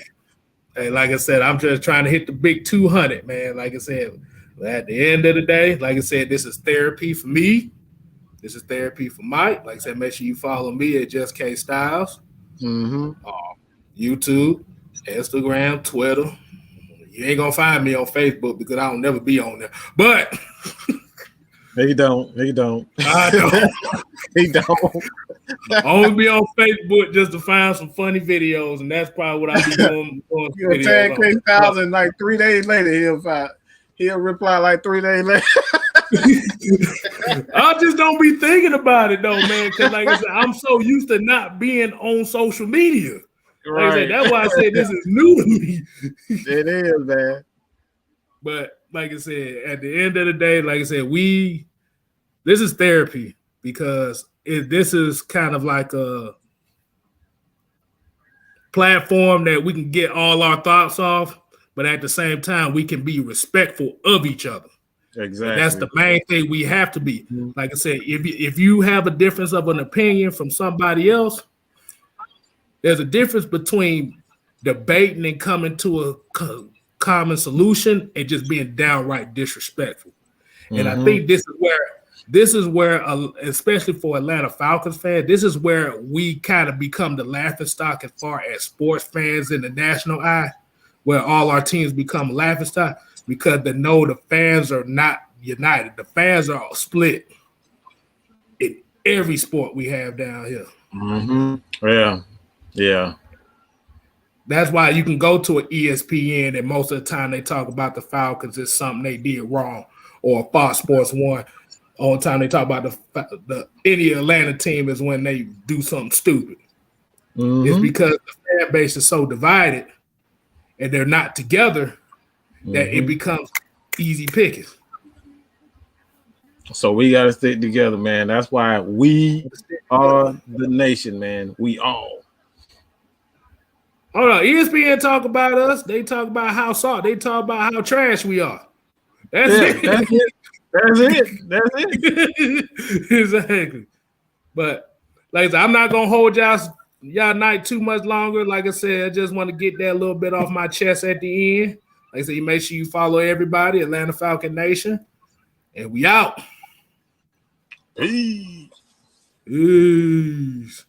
Hey, like I said, I'm just trying to hit the big 200, man. Like I said, at the end of the day, like I said, this is therapy for me. This is therapy for Mike. Like I said, make sure you follow me at Just KSTYLZ. YouTube, Instagram, Twitter. You ain't gonna find me on Facebook because I don't never be on there. But he don't. I don't. He don't. I only be on Facebook just to find some funny videos, and that's probably what I be doing. You'll tag Kstlyz like 3 days later. He'll reply like 3 days later. I just don't be thinking about it though, man. Because like I said, I'm so used to not being on social media. Like I said, that's why I said this is new to me. It is, man. But like I said, at the end of the day, like I said, this is therapy because this is kind of like a platform that we can get all our thoughts off, but at the same time, we can be respectful of each other. Exactly. And that's the main thing we have to be. Like I said, if you have a difference of an opinion from somebody else, there's a difference between debating and coming to a common solution and just being downright disrespectful. And I think this is where, especially for Atlanta Falcons fans, this is where we kind of become the laughingstock as far as sports fans in the national eye, where all our teams become laughingstock because they know the fans are not united. The fans are all split in every sport we have down here. Yeah. That's why you can go to an ESPN and most of the time they talk about the Falcons as something they did wrong, or Fox Sports 1. All the time they talk about the any Atlanta team is when they do something stupid. It's because the fan base is so divided and they're not together that it becomes easy pickings. So we got to stick together, man. That's why we are the nation, man. We all. Hold on, ESPN talk about us. They talk about how soft. They talk about how trash we are. That's it. That's it. Exactly. But like I said, I'm not gonna hold y'all night too much longer. Like I said, I just want to get that little bit off my chest at the end. Like I said, you make sure you follow everybody, Atlanta Falcon Nation, and we out. Peace. Peace.